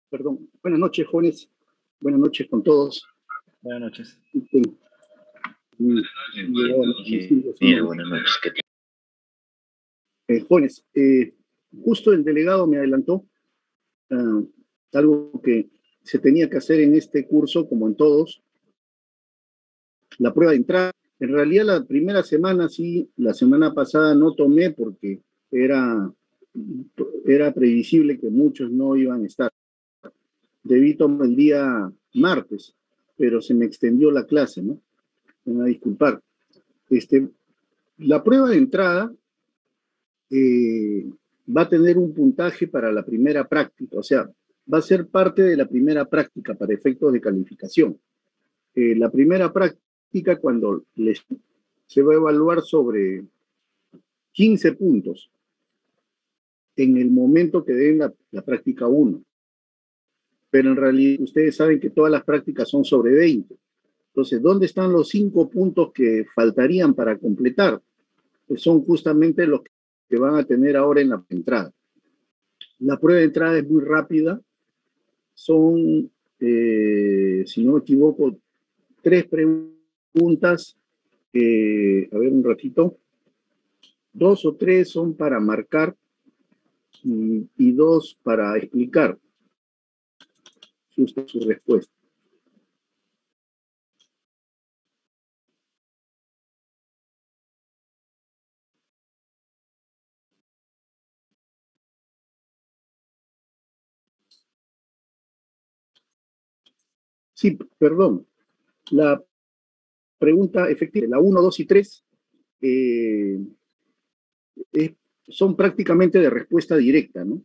Perdón. Buenas noches, jóvenes. Buenas noches con todos. Buenas noches. Buenas noches. Jóvenes, justo el delegado me adelantó algo que se tenía que hacer en este curso, como en todos, la prueba de entrada. En realidad la primera semana sí, la semana pasada no tomé porque era previsible que muchos no iban a estar. Debí tomar el día martes, pero se me extendió la clase, ¿no? Me van a disculpar. La prueba de entrada va a tener un puntaje para la primera práctica, o sea, va a ser parte de la primera práctica para efectos de calificación. La primera práctica, cuando se va a evaluar sobre 15 puntos en el momento que den la práctica 1. Pero en realidad ustedes saben que todas las prácticas son sobre 20. Entonces, ¿dónde están los 5 puntos que faltarían para completar? Pues son justamente los que van a tener ahora en la entrada. La prueba de entrada es muy rápida. Son, si no me equivoco, 3 preguntas. A ver un ratito. 2 o 3 son para marcar y 2 para explicar su respuesta. Sí, perdón. La pregunta efectiva, la 1, 2 y 3, son prácticamente de respuesta directa, ¿no?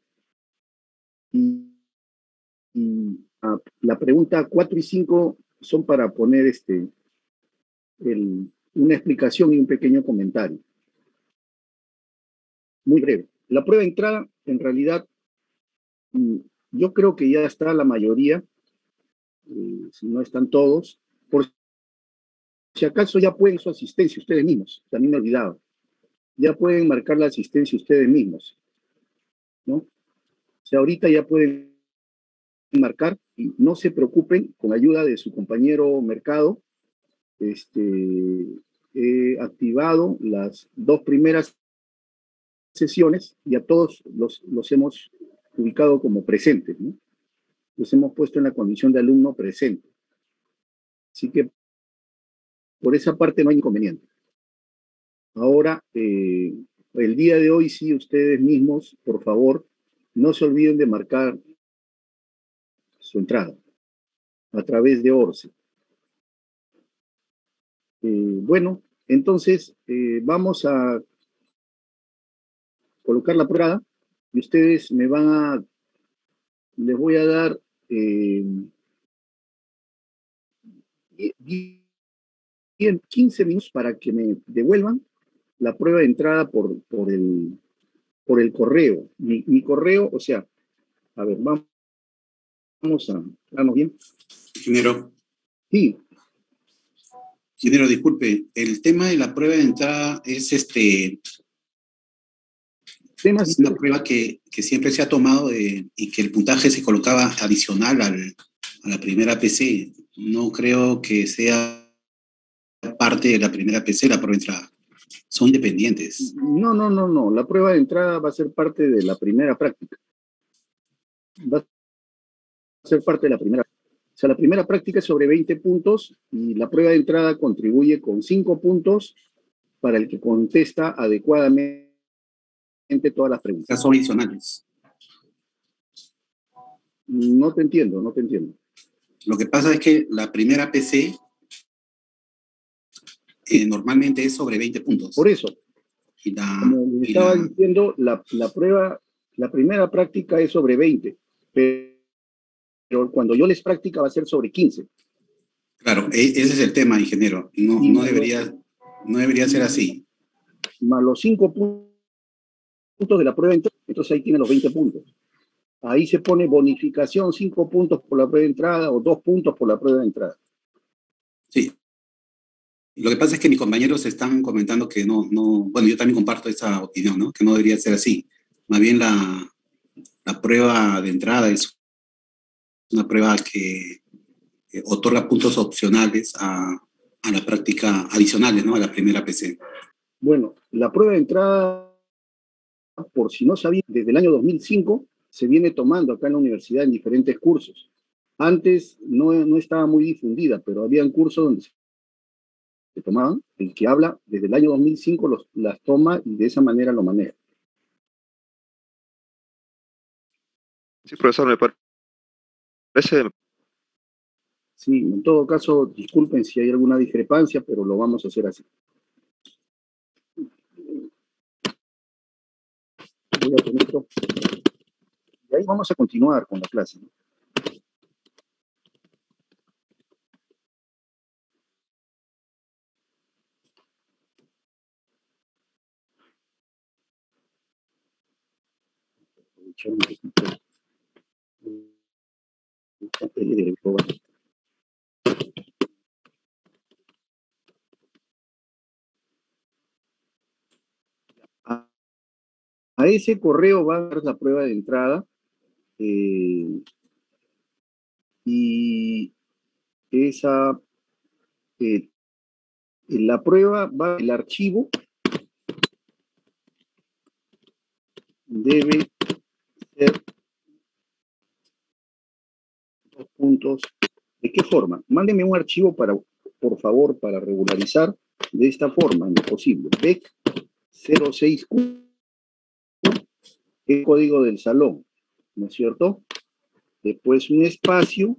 La pregunta 4 y 5 son para poner una explicación y un pequeño comentario. Muy breve. La prueba de entrada, en realidad, yo creo que ya está la mayoría, si no están todos. Por si acaso ya pueden su asistencia ustedes mismos, también me he olvidado. Ya pueden marcar la asistencia ustedes mismos, ¿no? O sea, ahorita ya pueden marcar y no se preocupen, con ayuda de su compañero Mercado, he activado las 2 primeras sesiones y a todos los hemos ubicado como presentes, ¿no? Los hemos puesto en la condición de alumno presente. Así que por esa parte no hay inconveniente. Ahora, el día de hoy sí, ustedes mismos, por favor, no se olviden de marcar su entrada a través de ORCE. Bueno, entonces vamos a colocar la prueba y ustedes les voy a dar 15 minutos para que me devuelvan la prueba de entrada por el correo. Mi correo, o sea, a ver, vamos bien. Ingeniero. Sí. Ingeniero, disculpe, el tema de la prueba de entrada es es una prueba que siempre se ha tomado y que el puntaje se colocaba adicional a la primera PC. No creo que sea parte de la primera PC la prueba de entrada. Son independientes. No. La prueba de entrada va a ser parte de la primera práctica. Va a ser parte de la primera. O sea, la primera práctica es sobre 20 puntos y la prueba de entrada contribuye con 5 puntos para el que contesta adecuadamente todas las preguntas. Son adicionales. No te entiendo. Lo que pasa es que la primera PC normalmente es sobre 20 puntos. Por eso, como les estaba diciendo, la primera práctica es sobre 20, pero cuando yo les práctica va a ser sobre 15. Claro, ese es el tema, ingeniero. No debería ser así. Más los 5 puntos de la prueba, entonces ahí tienen los 20 puntos. Ahí se pone bonificación 5 puntos por la prueba de entrada o 2 puntos por la prueba de entrada. Sí. Lo que pasa es que mis compañeros están comentando que bueno, yo también comparto esa opinión, ¿no? Que no debería ser así. Más bien la prueba de entrada es una prueba que otorga puntos opcionales a la práctica, adicionales, ¿no? A la primera PC. Bueno, la prueba de entrada, por si no sabía, desde el año 2005 se viene tomando acá en la universidad en diferentes cursos. Antes no estaba muy difundida, pero habían cursos donde se tomaban. El que habla desde el año 2005 las toma y de esa manera lo maneja. Sí, profesor, me parece. Sí, en todo caso, disculpen si hay alguna discrepancia, pero lo vamos a hacer así. Voy a poner esto. Y ahí vamos a continuar con la clase, ¿no? Aprovechar un poquito el papel del programa. A ese correo va a dar la prueba de entrada y esa, la prueba va, el archivo debe ser dos puntos. ¿De qué forma? Mándeme un archivo por favor, para regularizar de esta forma, en lo posible. BEC 06Q, el código del salón, ¿no es cierto? Después un espacio,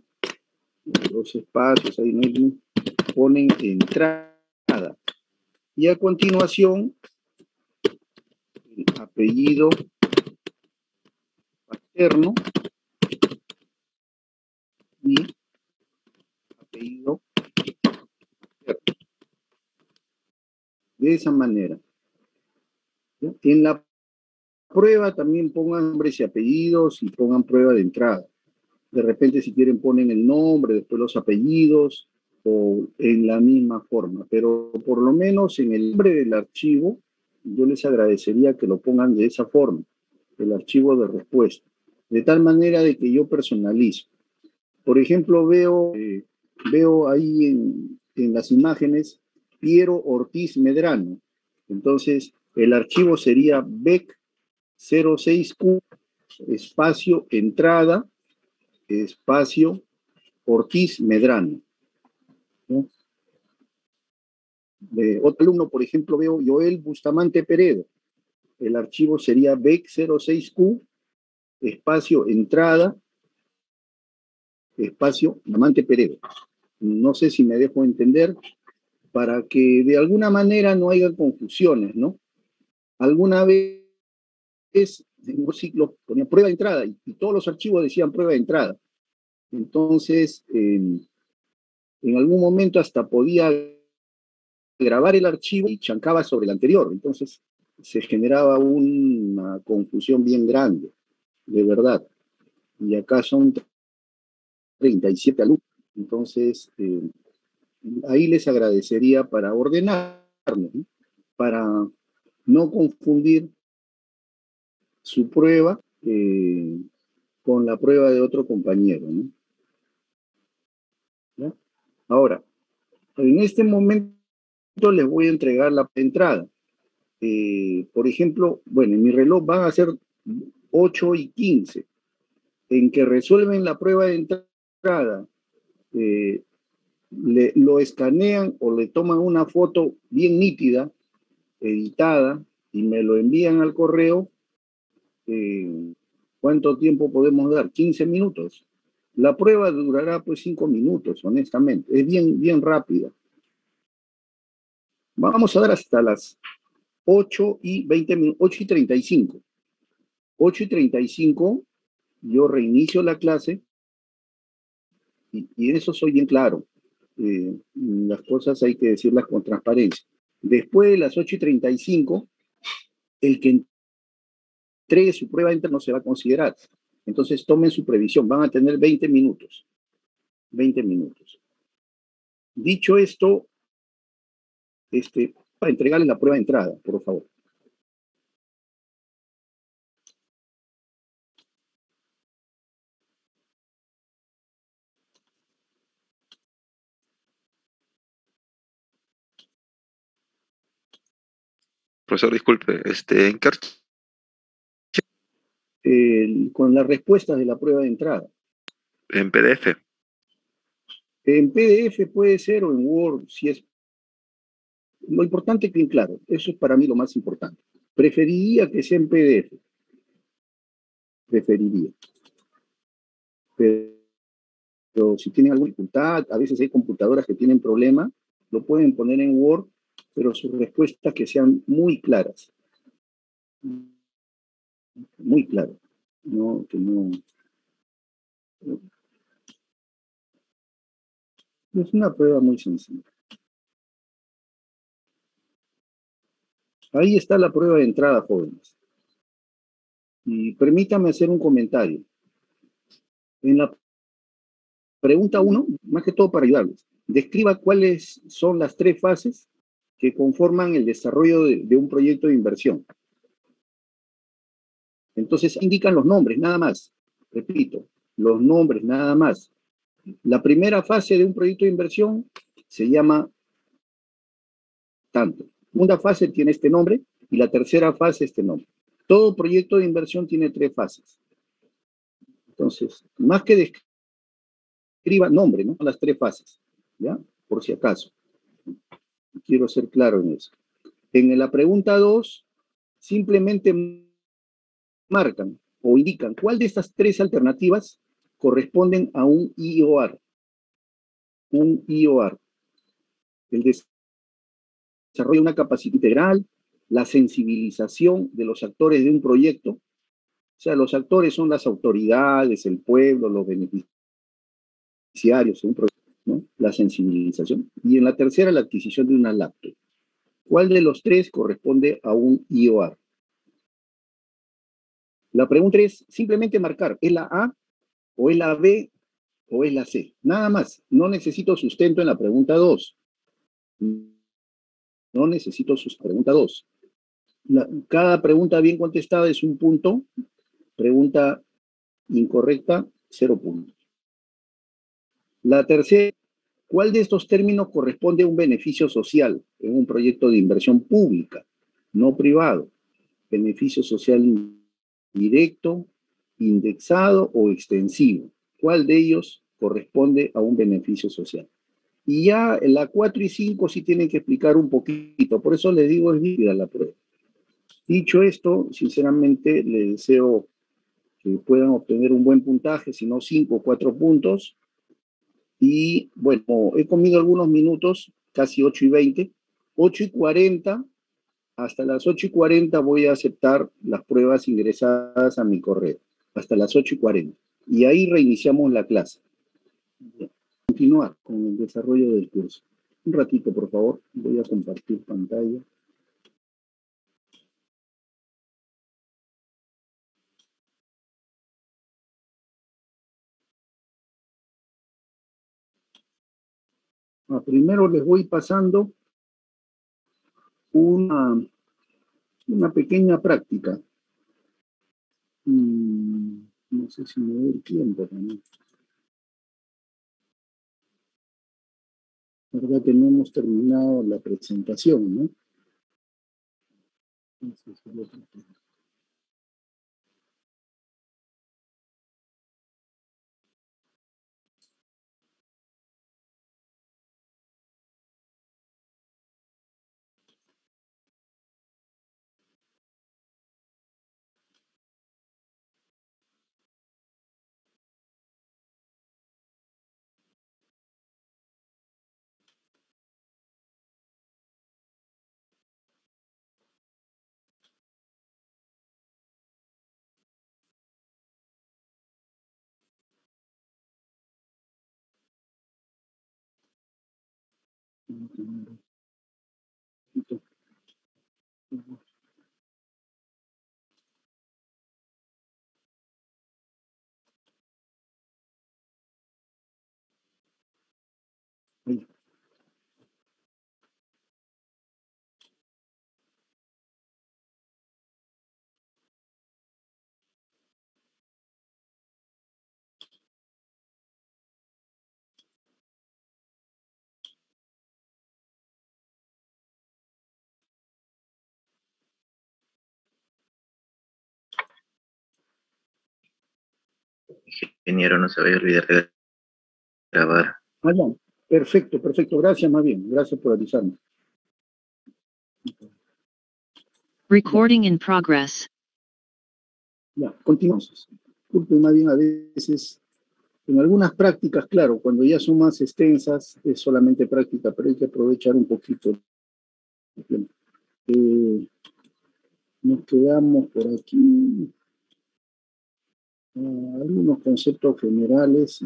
dos espacios, ahí mismo, ponen entrada. Y a continuación, el apellido paterno y apellido paterno. De esa manera. ¿Ya? En la prueba también pongan nombres y apellidos y pongan prueba de entrada. De repente, si quieren, ponen el nombre, después los apellidos, o en la misma forma. Pero por lo menos en el nombre del archivo, yo les agradecería que lo pongan de esa forma, el archivo de respuesta. De tal manera de que yo personalizo. Por ejemplo, veo ahí en las imágenes Piero Ortiz Medrano. Entonces, el archivo sería BEC 06Q, espacio, entrada, espacio, Ortiz Medrano, ¿no? Otro alumno, por ejemplo, veo Joel Bustamante Peredo. El archivo sería BEC 06Q, espacio, entrada, espacio, Bustamante Peredo. No sé si me dejo entender, para que de alguna manera no haya confusiones, ¿no? Alguna vez en un ciclo ponía prueba de entrada y todos los archivos decían prueba de entrada. Entonces, en algún momento hasta podía grabar el archivo y chancaba sobre el anterior. Entonces, se generaba una confusión bien grande, de verdad. Y acá son 37 alumnos. Entonces, ahí les agradecería para ordenarnos, ¿no? Para no confundir su prueba con la prueba de otro compañero, ¿no? ¿Ya? Ahora, en este momento les voy a entregar la entrada. Por ejemplo, bueno, en mi reloj van a ser 8:15. En que resuelven la prueba de entrada, lo escanean o le toman una foto bien nítida, editada, y me lo envían al correo. ¿Cuánto tiempo podemos dar? 15 minutos. La prueba durará pues 5 minutos, honestamente. Es bien rápida. Vamos a dar hasta las 8:20 minutos, 8:35. 8:35, yo reinicio la clase y en eso soy bien claro. Las cosas hay que decirlas con transparencia. Después de las 8:35, el que entregue su prueba no se va a considerar. Entonces tomen su previsión, van a tener 20 minutos. 20 minutos. Dicho esto, para entregarle la prueba de entrada, por favor. Profesor, disculpe, ¿en qué Con las respuestas de la prueba de entrada. en PDF? En PDF puede ser o en Word, si es. Lo importante es bien claro, eso es para mí lo más importante. Preferiría que sea en PDF, preferiría. Pero si tienen alguna dificultad, a veces hay computadoras que tienen problema, lo pueden poner en Word, pero sus respuestas que sean muy claras. Muy claras. No, que no. Es una prueba muy sencilla. Ahí está la prueba de entrada, jóvenes. Y permítame hacer un comentario. En la pregunta 1, más que todo para ayudarles, describa cuáles son las 3 fases que conforman el desarrollo de un proyecto de inversión. Entonces, indican los nombres, nada más. Repito, los nombres, nada más. La primera fase de un proyecto de inversión se llama tanto. Segunda fase tiene este nombre y la tercera fase este nombre. Todo proyecto de inversión tiene 3 fases. Entonces, más que describa nombre, ¿no? Las 3 fases, ¿ya? Por si acaso. Quiero ser claro en eso. En la pregunta 2, simplemente marcan o indican cuál de estas 3 alternativas corresponden a un IOR. Un IOR. El desarrollo de una capacidad integral, la sensibilización de los actores de un proyecto. O sea, los actores son las autoridades, el pueblo, los beneficiarios de un proyecto, ¿no? La sensibilización. Y en la tercera, la adquisición de una laptop. ¿Cuál de los 3 corresponde a un IOR? La pregunta es simplemente marcar, ¿es la A o es la B o es la C? Nada más. No necesito sustento en la pregunta 2. No necesito sustento. Pregunta 2. Cada pregunta bien contestada es un punto. Pregunta incorrecta, 0 puntos. La tercera, ¿cuál de estos términos corresponde a un beneficio social en un proyecto de inversión pública, no privado? Beneficio social directo, indexado o extensivo. ¿Cuál de ellos corresponde a un beneficio social? Y ya en la 4 y 5 sí tienen que explicar un poquito, por eso les digo es válida la prueba. Dicho esto, sinceramente les deseo que puedan obtener un buen puntaje, si no 5 o 4 puntos. Y bueno, he comido algunos minutos, casi 8:20, 8:40, hasta las 8:40 voy a aceptar las pruebas ingresadas a mi correo, hasta las 8:40. Y ahí reiniciamos la clase. Continuar con el desarrollo del curso. Un ratito, por favor, voy a compartir pantalla. Primero les voy pasando una pequeña práctica. No sé si me doy el tiempo también. La verdad que no hemos terminado la presentación, ¿no? Ingeniero, no se vaya a olvidar de grabar. Ah, ya. Perfecto, perfecto. Gracias, más bien. Gracias por avisarme. Recording in progress. Ya, continuamos. Disculpen, más bien a veces, en algunas prácticas, claro, cuando ya son más extensas, es solamente práctica, pero hay que aprovechar un poquito el tiempo. Nos quedamos por aquí. Algunos conceptos generales.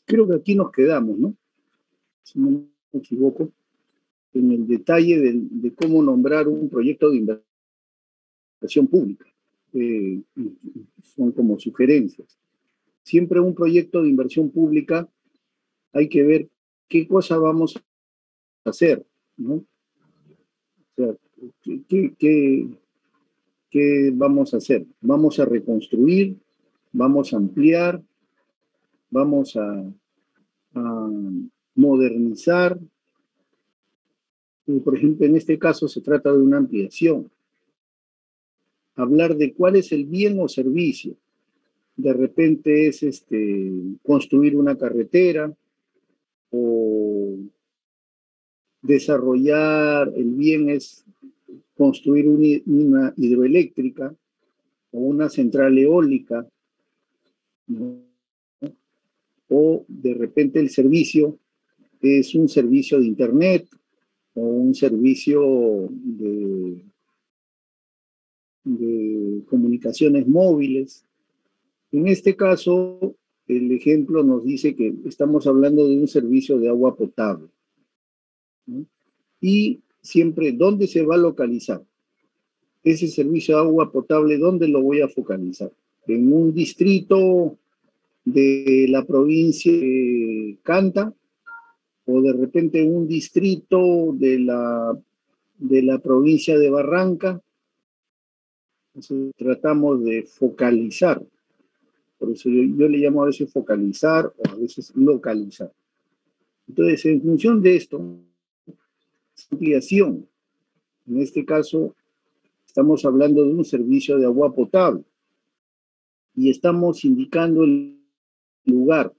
Creo que aquí nos quedamos, ¿no? Si no me equivoco, en el detalle de cómo nombrar un proyecto de inversión pública. Son como sugerencias. Siempre un proyecto de inversión pública hay que ver qué cosa vamos a hacer, ¿no? O sea, ¿qué vamos a hacer? ¿Vamos a reconstruir? ¿Vamos a ampliar? ¿Vamos a modernizar? Por ejemplo, en este caso se trata de una ampliación. Hablar de cuál es el bien o servicio. De repente es construir una carretera o desarrollar, el bien es construir una hidroeléctrica o una central eólica, ¿no? O de repente el servicio es un servicio de internet o un servicio de comunicaciones móviles. En este caso, el ejemplo nos dice que estamos hablando de un servicio de agua potable, ¿no? Y siempre, ¿dónde se va a localizar ese servicio de agua potable? ¿Dónde lo voy a focalizar? ¿En un distrito de la provincia de Canta o de repente en un distrito de la provincia de Barranca? Entonces, tratamos de focalizar. Por eso yo le llamo a veces focalizar o a veces localizar. Entonces, en función de esto, ampliación. En este caso, estamos hablando de un servicio de agua potable y estamos indicando el lugar.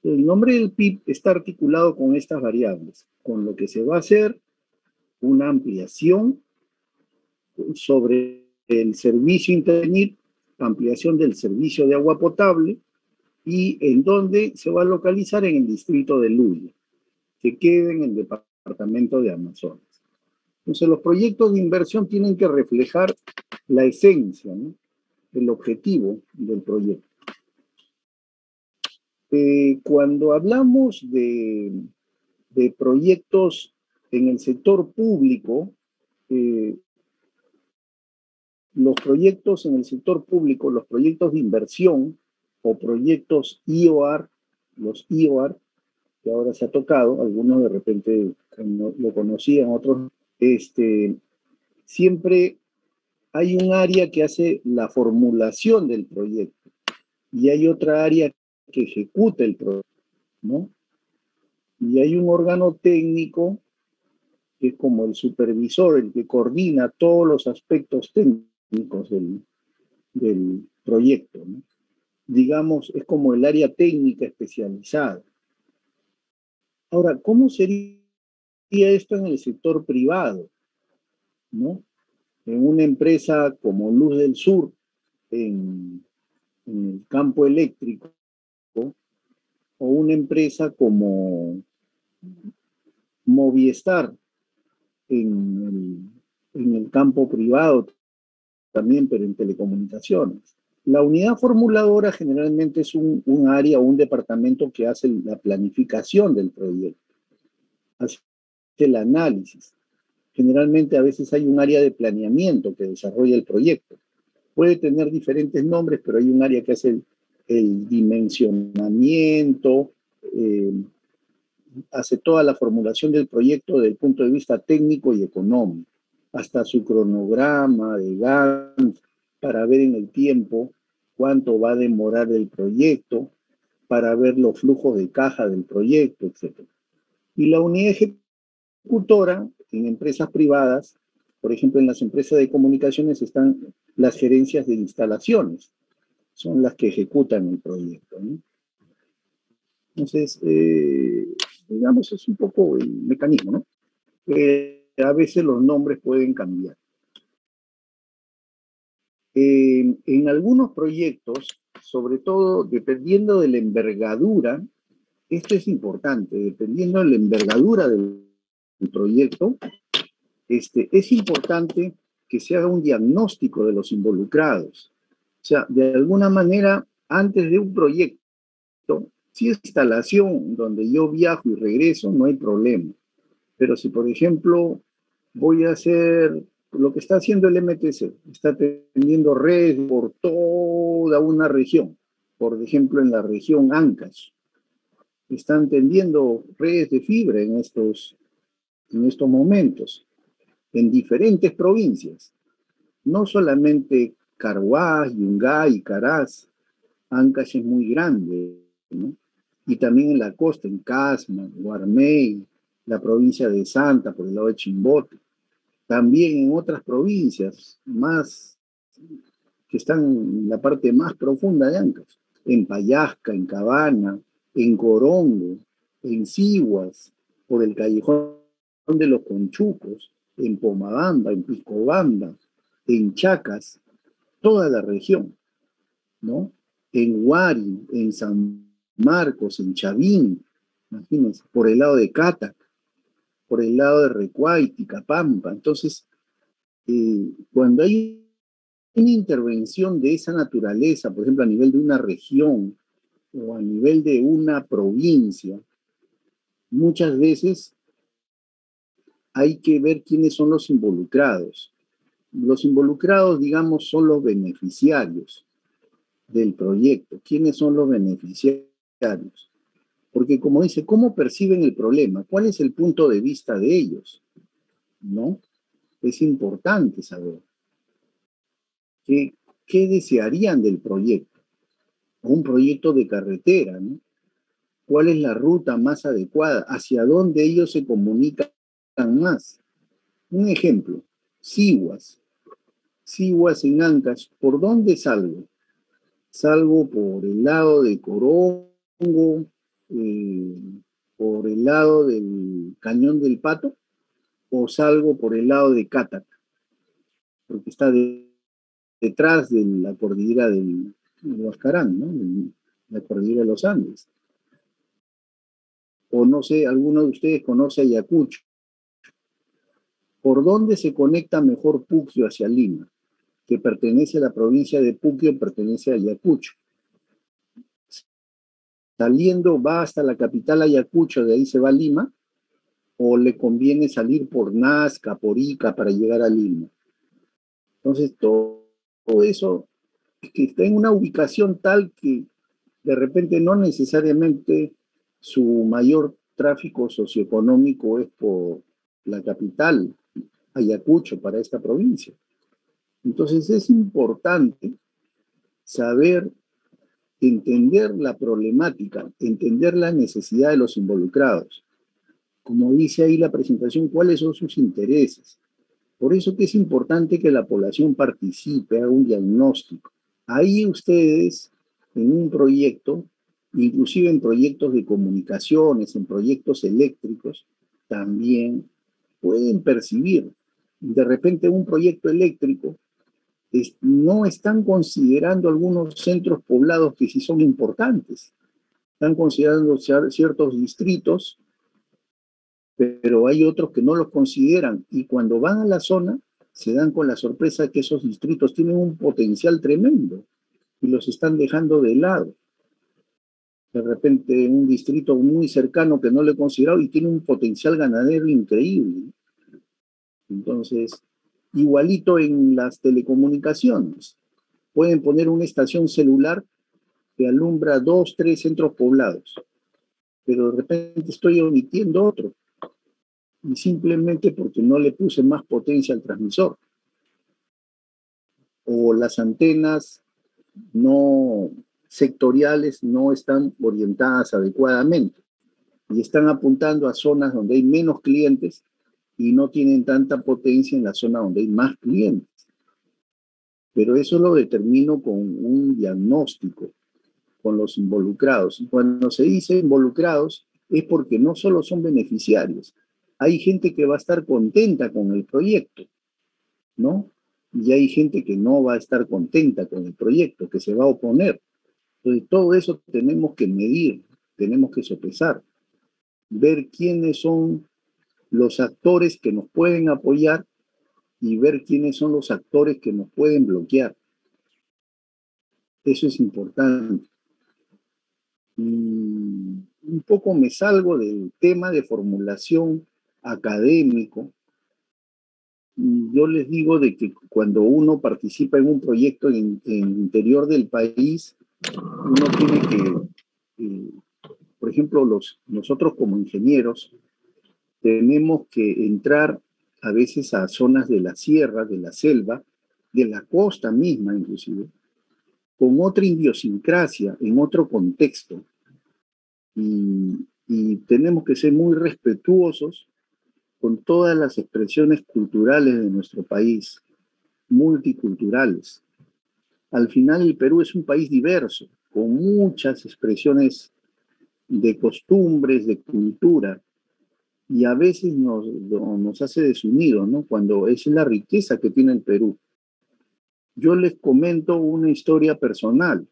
El nombre del PIB está articulado con estas variables, con lo que se va a hacer una ampliación sobre el servicio intervenir, ampliación del servicio de agua potable y en dónde se va a localizar en el distrito de Luya, que queda en el departamento de Amazonas. Entonces, los proyectos de inversión tienen que reflejar la esencia, ¿no? El objetivo del proyecto. Cuando hablamos de proyectos en el sector público, los proyectos en el sector público, los proyectos de inversión o proyectos IOR, los IOR, que ahora se ha tocado, algunos de repente no lo conocían, otros, siempre hay un área que hace la formulación del proyecto y hay otra área que ejecuta el proyecto, ¿no? Y hay un órgano técnico que es como el supervisor, el que coordina todos los aspectos técnicos del proyecto, ¿no? Digamos, es como el área técnica especializada. Ahora, ¿cómo sería esto en el sector privado, ¿no? En una empresa como Luz del Sur, en el campo eléctrico, o una empresa como Movistar en el campo privado también, pero en telecomunicaciones. La unidad formuladora generalmente es un área o un departamento que hace la planificación del proyecto, hace el análisis. Generalmente a veces hay un área de planeamiento que desarrolla el proyecto. Puede tener diferentes nombres, pero hay un área que hace el dimensionamiento, hace toda la formulación del proyecto desde el punto de vista técnico y económico, hasta su cronograma de Gantt, para ver en el tiempo cuánto va a demorar el proyecto, para ver los flujos de caja del proyecto, etc. Y la unidad ejecutora en empresas privadas, por ejemplo, en las empresas de comunicaciones están las gerencias de instalaciones, son las que ejecutan el proyecto, ¿no? Entonces, digamos, es un poco el mecanismo, ¿no? A veces los nombres pueden cambiar. En algunos proyectos, sobre todo dependiendo de la envergadura, esto es importante, dependiendo de la envergadura del proyecto, es importante que se haga un diagnóstico de los involucrados. O sea, de alguna manera, antes de un proyecto, si es instalación donde yo viajo y regreso, no hay problema. Pero si, por ejemplo, voy a hacer lo que está haciendo el MTC, está teniendo redes por toda una región, por ejemplo, en la región Ancash, están tendiendo redes de fibra en estos momentos, en diferentes provincias, no solamente Carhuaz, Yungay, Caraz, Ancash es muy grande, ¿no? Y también en la costa, en Casma, Guarmey, la provincia de Santa, por el lado de Chimbote, también en otras provincias más que están en la parte más profunda de Ancash, en Payasca, en Cabana, en Corongo, en Siguas, por el callejón de los Conchucos, en Pomabamba, en Piscobamba, en Chacas, toda la región, ¿no? En Huari, en San Marcos, en Chavín, imagínense, por el lado de Catac, por el lado de Recuayti, Capampa. Entonces, cuando hay una intervención de esa naturaleza, por ejemplo, a nivel de una región o a nivel de una provincia, muchas veces hay que ver quiénes son los involucrados. Los involucrados, digamos, son los beneficiarios del proyecto. ¿Quiénes son los beneficiarios? Porque, como dice, ¿cómo perciben el problema? ¿Cuál es el punto de vista de ellos? ¿No? Es importante saber qué desearían del proyecto. Un proyecto de carretera, ¿no? ¿Cuál es la ruta más adecuada? ¿Hacia dónde ellos se comunican más? Un ejemplo, Siguas en Ancash, ¿por dónde salgo? Salgo por el lado de Corongo, por el lado del Cañón del Pato, o salgo por el lado de Catac, porque está detrás de la cordillera del Huascarán, ¿no? La cordillera de los Andes. O no sé, alguno de ustedes conoce Ayacucho. ¿Por dónde se conecta mejor Puquio hacia Lima? Que pertenece a la provincia de Puquio, pertenece a Ayacucho. Saliendo va hasta la capital Ayacucho, de ahí se va a Lima, o le conviene salir por Nazca, por Ica, para llegar a Lima. Entonces, todo eso es que está en una ubicación tal que de repente no necesariamente su mayor tráfico socioeconómico es por la capital, Ayacucho, para esta provincia. Entonces es importante saber, entender la problemática, entender la necesidad de los involucrados. Como dice ahí la presentación, cuáles son sus intereses. Por eso que es importante que la población participe, haga un diagnóstico. Ahí ustedes, en un proyecto, inclusive en proyectos de comunicaciones, en proyectos eléctricos, también pueden percibir. De repente un proyecto eléctrico no están considerando algunos centros poblados que sí son importantes. Están considerando ciertos distritos, pero hay otros que no los consideran. Y cuando van a la zona, se dan con la sorpresa que esos distritos tienen un potencial tremendo y los están dejando de lado. De repente un distrito muy cercano que no le he considerado y tiene un potencial ganadero increíble. Entonces, igualito en las telecomunicaciones. Pueden poner una estación celular que alumbra 2, 3 centros poblados, pero de repente estoy omitiendo otro, y simplemente porque no le puse más potencia al transmisor. O las antenas no sectoriales no están orientadas adecuadamente y están apuntando a zonas donde hay menos clientes y no tienen tanta potencia en la zona donde hay más clientes. Pero eso lo determino con un diagnóstico, con los involucrados. Y cuando se dice involucrados es porque no solo son beneficiarios, hay gente que va a estar contenta con el proyecto, ¿no? Y hay gente que no va a estar contenta con el proyecto, que se va a oponer. Entonces, todo eso tenemos que medir, tenemos que sopesar, ver quiénes son los actores que nos pueden apoyar y ver quiénes son los actores que nos pueden bloquear. Eso es importante. Y un poco me salgo del tema de formulación académico. Yo les digo de que cuando uno participa en un proyecto en el interior del país, uno tiene que, por ejemplo, nosotros como ingenieros, tenemos que entrar a veces a zonas de la sierra, de la selva, de la costa misma inclusive, con otra idiosincrasia, en otro contexto. Y tenemos que ser muy respetuosos con todas las expresiones culturales de nuestro país, multiculturales. Al final el Perú es un país diverso, con muchas expresiones de costumbres, de cultura, y a veces nos hace desunidos, ¿no? Cuando es la riqueza que tiene el Perú. Yo les comento una historia personal.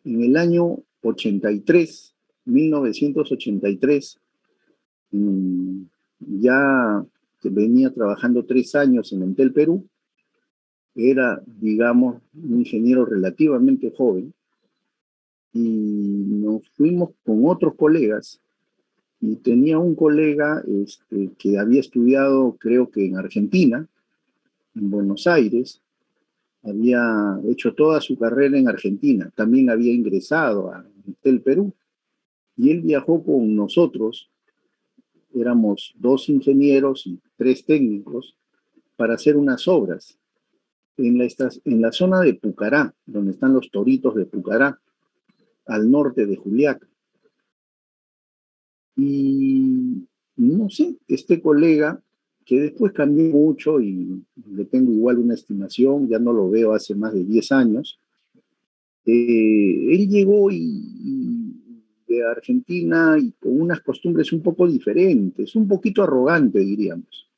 En el año 83, 1983, ya que venía trabajando 3 años en Entel Perú, era, digamos, un ingeniero relativamente joven, y nos fuimos con otros colegas, y tenía un colega que había estudiado, creo que en Argentina, en Buenos Aires, había hecho toda su carrera en Argentina, también había ingresado a Entel Perú, y él viajó con nosotros, éramos 2 ingenieros y 3 técnicos, para hacer unas obras en la zona de Pucará, donde están los toritos de Pucará, al norte de Juliaca. Y no sé, este colega, que después cambió mucho y le tengo igual una estimación, ya no lo veo hace más de 10 años, él llegó de Argentina y con unas costumbres un poco diferentes, un poquito arrogante, diríamos.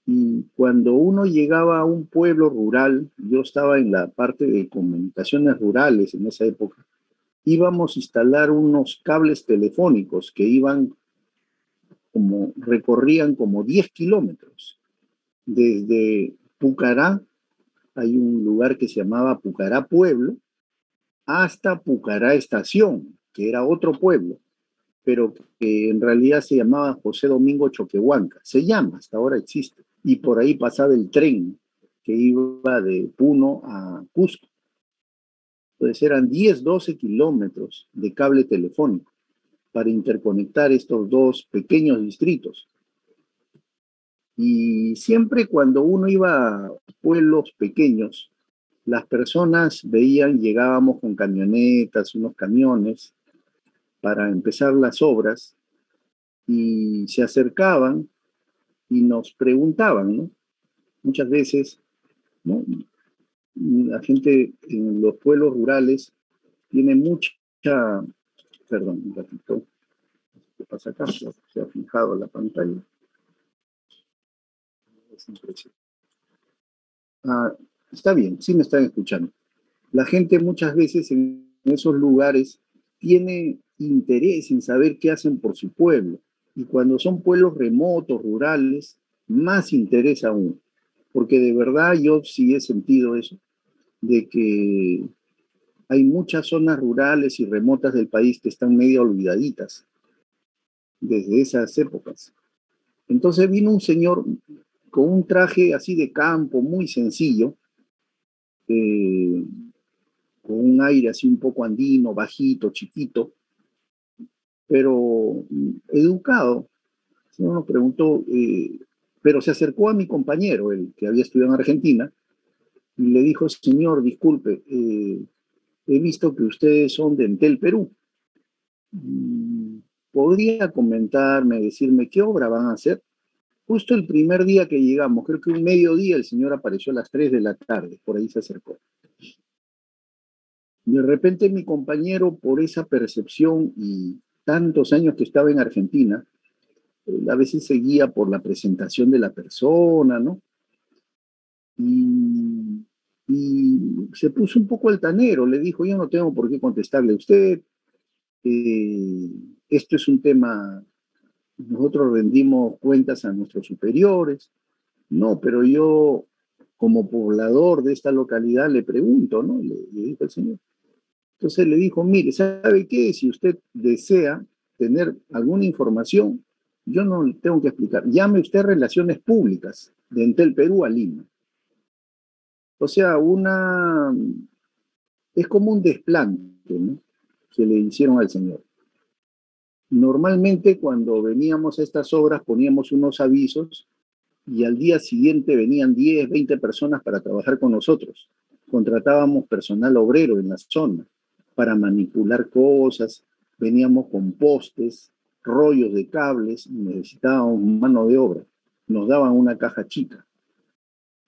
Y cuando uno llegaba a un pueblo rural, yo estaba en la parte de comunicaciones rurales en esa época, íbamos a instalar unos cables telefónicos que recorrían como 10 kilómetros. Desde Pucará, hay un lugar que se llamaba Pucará Pueblo, hasta Pucará Estación, que era otro pueblo, pero que en realidad se llamaba José Domingo Choquehuanca. Se llama, hasta ahora existe. Y por ahí pasaba el tren que iba de Puno a Cusco. Entonces eran 10, 12 kilómetros de cable telefónico para interconectar estos 2 pequeños distritos. Y siempre cuando uno iba a pueblos pequeños, las personas llegábamos con camionetas, unos camiones, para empezar las obras, y se acercaban y nos preguntaban, ¿no? Muchas veces, ¿no? La gente en los pueblos rurales tiene mucha, perdón, un ratito, ¿qué pasa acá? Se ha fijado la pantalla. Es impresionante. Está bien, sí me están escuchando. La gente muchas veces en esos lugares tiene interés en saber qué hacen por su pueblo. Y cuando son pueblos remotos, rurales, más interés aún. Porque de verdad yo sí he sentido eso, de que hay muchas zonas rurales y remotas del país que están medio olvidaditas desde esas épocas. Entonces vino un señor con un traje así de campo, muy sencillo, con un aire así un poco andino, bajito, chiquito, pero educado. El señor nos preguntó, pero se acercó a mi compañero, el que había estudiado en Argentina, y le dijo, señor, disculpe, he visto que ustedes son de Entel Perú. ¿Podría comentarme, decirme qué obra van a hacer? Justo el primer día que llegamos, creo que un mediodía, el señor apareció a las 3 de la tarde, por ahí se acercó. De repente mi compañero, por esa percepción y tantos años que estaba en Argentina, a veces seguía por la presentación de la persona, ¿no? Y se puso un poco altanero, le dijo, yo no tengo por qué contestarle a usted, esto es un tema, nosotros rendimos cuentas a nuestros superiores, no, pero yo como poblador de esta localidad le pregunto, ¿no? Le dijo el señor. Entonces le dijo, mire, ¿sabe qué? Si usted desea tener alguna información, yo no le tengo que explicar. Llame usted a Relaciones Públicas de Entel Perú a Lima. O sea, es como un desplante, ¿no? Que le hicieron al señor. Normalmente cuando veníamos a estas obras poníamos unos avisos y al día siguiente venían 10, 20 personas para trabajar con nosotros. Contratábamos personal obrero en la zona para manipular cosas, veníamos con postes, rollos de cables, y necesitábamos mano de obra. Nos daban una caja chica.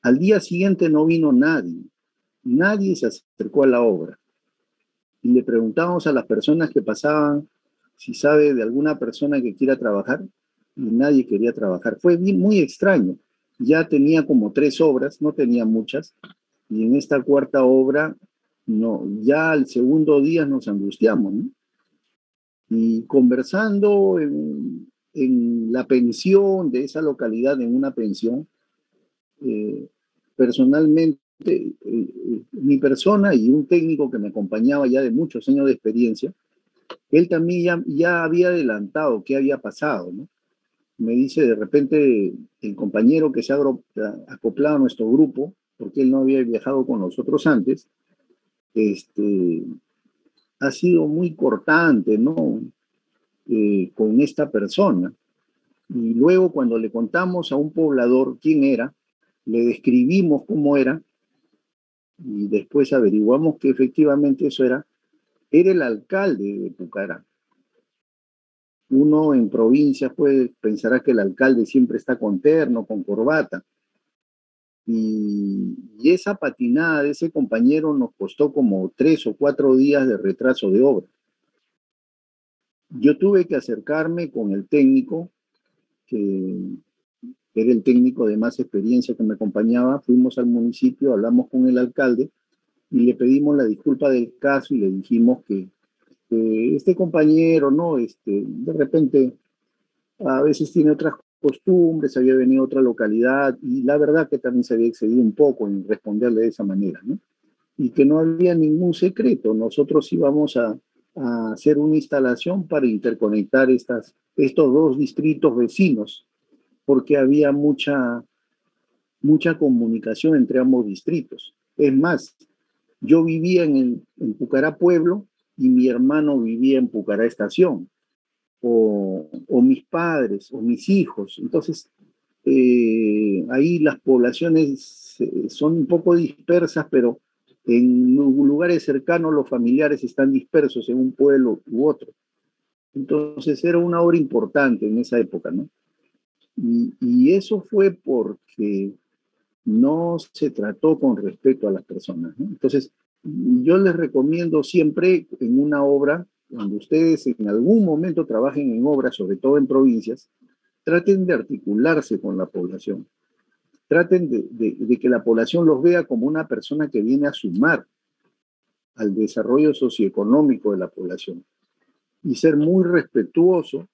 Al día siguiente no vino nadie. Nadie se acercó a la obra. Y le preguntábamos a las personas que pasaban si sabe de alguna persona que quiera trabajar, y nadie quería trabajar. Fue muy extraño. Ya tenía como 3 obras, no tenía muchas, y en esta cuarta obra, no, ya al segundo día nos angustiamos, ¿no? Y conversando en la pensión de esa localidad, en una pensión, personalmente, mi persona y un técnico que me acompañaba ya de muchos años de experiencia, él también ya había adelantado qué había pasado, ¿no? Me dice de repente el compañero que se ha acoplado a nuestro grupo, porque él no había viajado con nosotros antes, ha sido muy cortante, ¿no? Con esta persona. Y luego cuando le contamos a un poblador quién era, le describimos cómo era, y después averiguamos que efectivamente eso era el alcalde de Pucará. Uno en provincias pensará que el alcalde siempre está con terno, con corbata. Y esa patinada de ese compañero nos costó como 3 o 4 días de retraso de obra. Yo tuve que acercarme con el técnico, que era el técnico de más experiencia que me acompañaba. Fuimos al municipio, hablamos con el alcalde y le pedimos la disculpa del caso y le dijimos que este compañero, ¿no? De repente a veces tiene otras costumbres, había venido a otra localidad y la verdad que también se había excedido un poco en responderle de esa manera, ¿no? Y que no había ningún secreto. Nosotros íbamos a hacer una instalación para interconectar estos 2 distritos vecinos, porque había mucha comunicación entre ambos distritos. Es más, yo vivía en Pucará Pueblo y mi hermano vivía en Pucará Estación, o mis padres, o mis hijos. Entonces, ahí las poblaciones son un poco dispersas, pero en lugares cercanos los familiares están dispersos en un pueblo u otro. Entonces era una obra importante en esa época, ¿no? Y eso fue porque no se trató con respeto a las personas, ¿no? Entonces, yo les recomiendo siempre en una obra, cuando ustedes en algún momento trabajen en obras, sobre todo en provincias, traten de articularse con la población. Traten de que la población los vea como una persona que viene a sumar al desarrollo socioeconómico de la población y ser muy respetuoso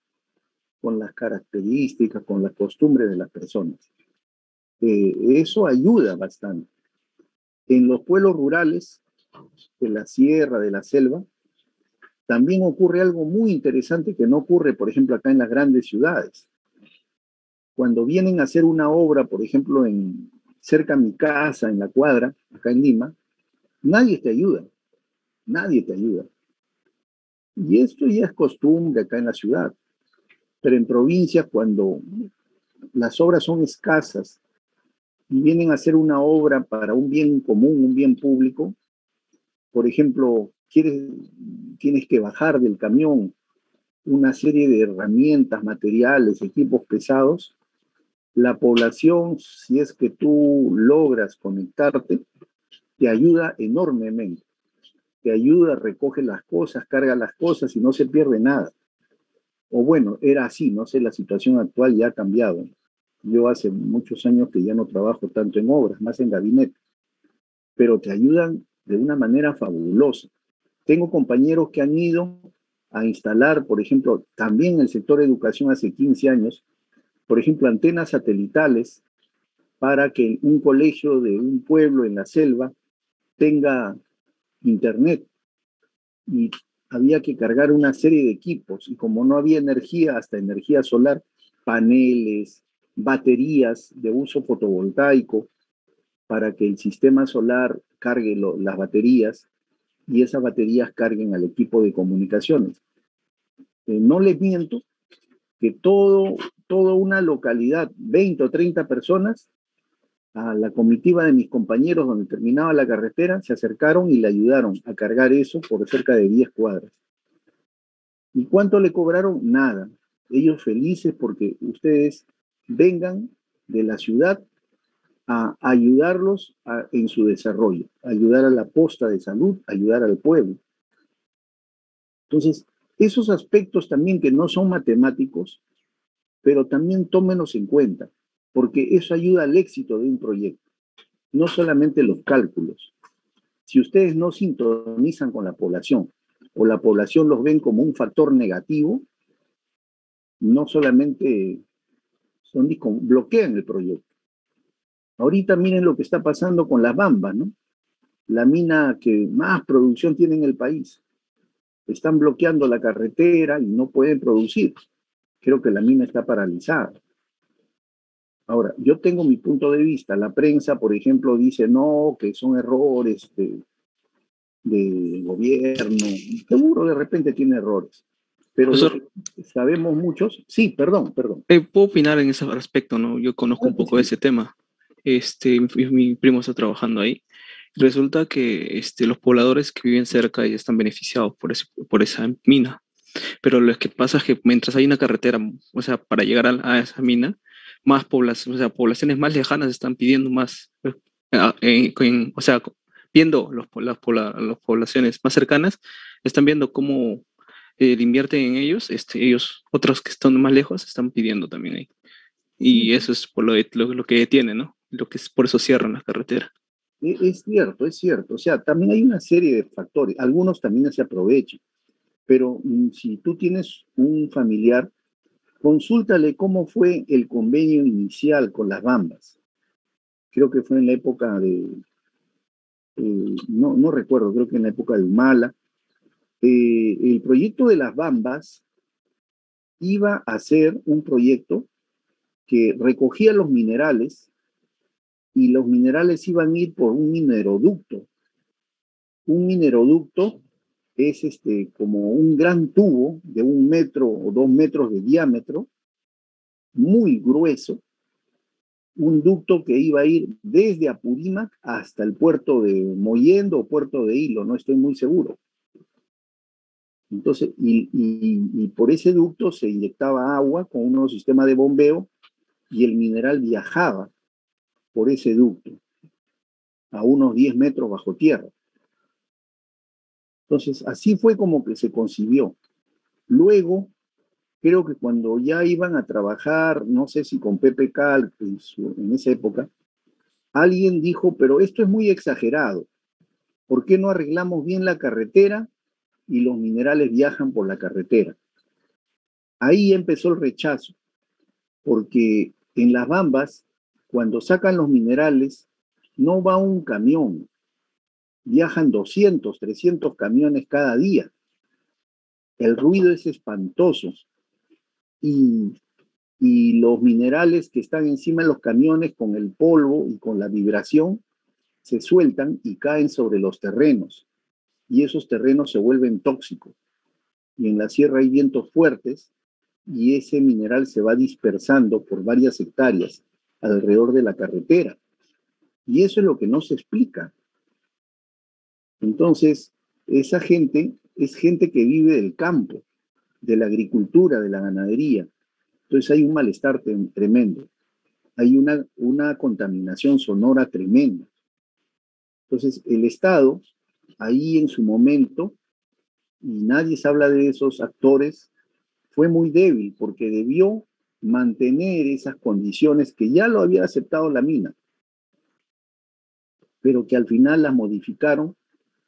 con las características, con las costumbres de las personas. Eso ayuda bastante. En los pueblos rurales, de la sierra, de la selva, también ocurre algo muy interesante que no ocurre, por ejemplo, acá en las grandes ciudades. Cuando vienen a hacer una obra, por ejemplo, cerca de mi casa, en la cuadra, acá en Lima, nadie te ayuda, nadie te ayuda. Y esto ya es costumbre acá en la ciudad, pero en provincias cuando las obras son escasas y vienen a ser una obra para un bien común, un bien público, por ejemplo, tienes que bajar del camión una serie de herramientas, materiales, equipos pesados, la población, si es que tú logras conectarte, te ayuda enormemente. Te ayuda, recoge las cosas, carga las cosas y no se pierde nada. O bueno, era así, no sé, la situación actual ya ha cambiado. Yo hace muchos años que ya no trabajo tanto en obras, más en gabinete, pero te ayudan de una manera fabulosa. Tengo compañeros que han ido a instalar, por ejemplo, también en el sector de educación hace 15 años, por ejemplo, antenas satelitales para que un colegio de un pueblo en la selva tenga internet. Y había que cargar una serie de equipos y como no había energía, hasta energía solar, paneles, baterías de uso fotovoltaico para que el sistema solar cargue las baterías y esas baterías carguen al equipo de comunicaciones. No les miento que toda una localidad, 20 o 30 personas, a la comitiva de mis compañeros donde terminaba la carretera, se acercaron y le ayudaron a cargar eso por cerca de 10 cuadras. ¿Y cuánto le cobraron? Nada. Ellos felices porque ustedes vengan de la ciudad a ayudarlos en su desarrollo, ayudar a la posta de salud, ayudar al pueblo. Entonces, esos aspectos también que no son matemáticos, pero también tómenos en cuenta, porque eso ayuda al éxito de un proyecto, no solamente los cálculos. Si ustedes no sintonizan con la población o la población los ven como un factor negativo, no solamente bloquean el proyecto. Ahorita miren lo que está pasando con las Bambas, ¿no? La mina que más producción tiene en el país. Están bloqueando la carretera y no pueden producir. Creo que la mina está paralizada. Ahora, yo tengo mi punto de vista. La prensa, por ejemplo, dice no, que son errores de gobierno. Seguro de repente tiene errores. Pero Profesor, sabemos muchos. Sí, perdón. puedo opinar en ese aspecto, ¿no? Yo conozco un poco de ese tema. Mi primo está trabajando ahí. Resulta que los pobladores que viven cerca ya están beneficiados por esa mina. Pero lo que pasa es que mientras hay una carretera, o sea, para llegar a esa mina, más poblaciones, o sea, poblaciones más lejanas están pidiendo más, o sea, viendo las poblaciones más cercanas, están viendo cómo invierten en ellos, ellos, otros que están más lejos, están pidiendo también ahí. Y eso es por lo que detiene, ¿no? Por eso cierran las carreteras. Es cierto, es cierto. O sea, también hay una serie de factores. Algunos también se aprovechan. Pero si tú tienes un familiar, consúltale cómo fue el convenio inicial con las Bambas. Creo que fue en la época no recuerdo, creo que en la época de Humala. El proyecto de las Bambas iba a ser un proyecto que recogía los minerales y los minerales iban a ir por un mineroducto. Un mineroducto es como un gran tubo de 1 metro o 2 metros de diámetro, muy grueso, un ducto que iba a ir desde Apurímac hasta el puerto de Mollendo o puerto de Hilo, no estoy muy seguro. Entonces, y por ese ducto se inyectaba agua con un nuevo sistema de bombeo y el mineral viajaba por ese ducto a unos 10 metros bajo tierra. Entonces, así fue como que se concibió. Luego, creo que cuando ya iban a trabajar, no sé si con PPK en esa época, alguien dijo, pero esto es muy exagerado. ¿Por qué no arreglamos bien la carretera y los minerales viajan por la carretera? Ahí empezó el rechazo, porque en las Bambas, cuando sacan los minerales, no va un camión, viajan 200, 300 camiones cada día. El ruido es espantoso y los minerales que están encima de los camiones con el polvo y con la vibración se sueltan y caen sobre los terrenos y esos terrenos se vuelven tóxicos. y en la sierra hay vientos fuertes y ese mineral se va dispersando por varias hectáreas alrededor de la carretera. Y eso es lo que no se explica. Entonces, esa gente es gente que vive del campo, de la agricultura, de la ganadería. Entonces hay un malestar tremendo. Hay una contaminación sonora tremenda. Entonces, el Estado, ahí en su momento, y nadie se habla de esos actores, fue muy débil porque debió mantener esas condiciones que ya lo había aceptado la mina, pero que al final las modificaron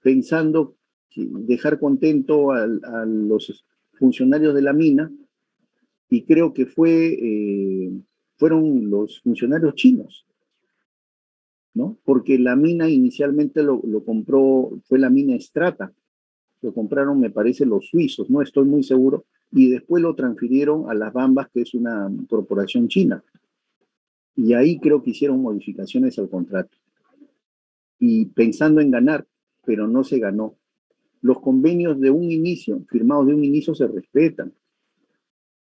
pensando que dejar contento a los funcionarios de la mina, y creo que fueron los funcionarios chinos, ¿no? Porque la mina inicialmente lo compró, fue la mina Strata, lo compraron, me parece, los suizos, no estoy muy seguro, y después lo transfirieron a Las Bambas, que es una corporación china. Y ahí creo que hicieron modificaciones al contrato. Y pensando en ganar, pero no se ganó. Los convenios de un inicio, firmados de un inicio, se respetan.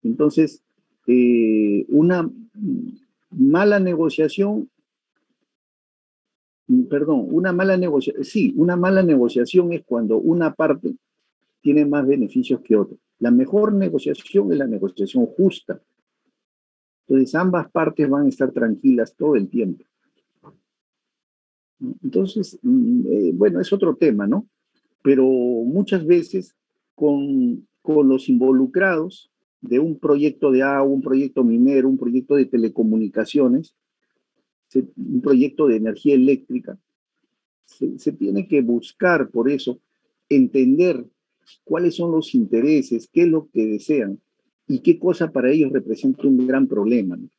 Entonces, una mala negociación, una mala negociación es cuando una parte tiene más beneficios que otra. La mejor negociación es la negociación justa. Entonces, ambas partes van a estar tranquilas todo el tiempo. Entonces, bueno, es otro tema, ¿no? Pero muchas veces con los involucrados de un proyecto de agua, un proyecto minero, un proyecto de telecomunicaciones, un proyecto de energía eléctrica, se tiene que buscar, por eso, entender cuáles son los intereses, qué es lo que desean y qué cosa para ellos representa un gran problema, ¿no?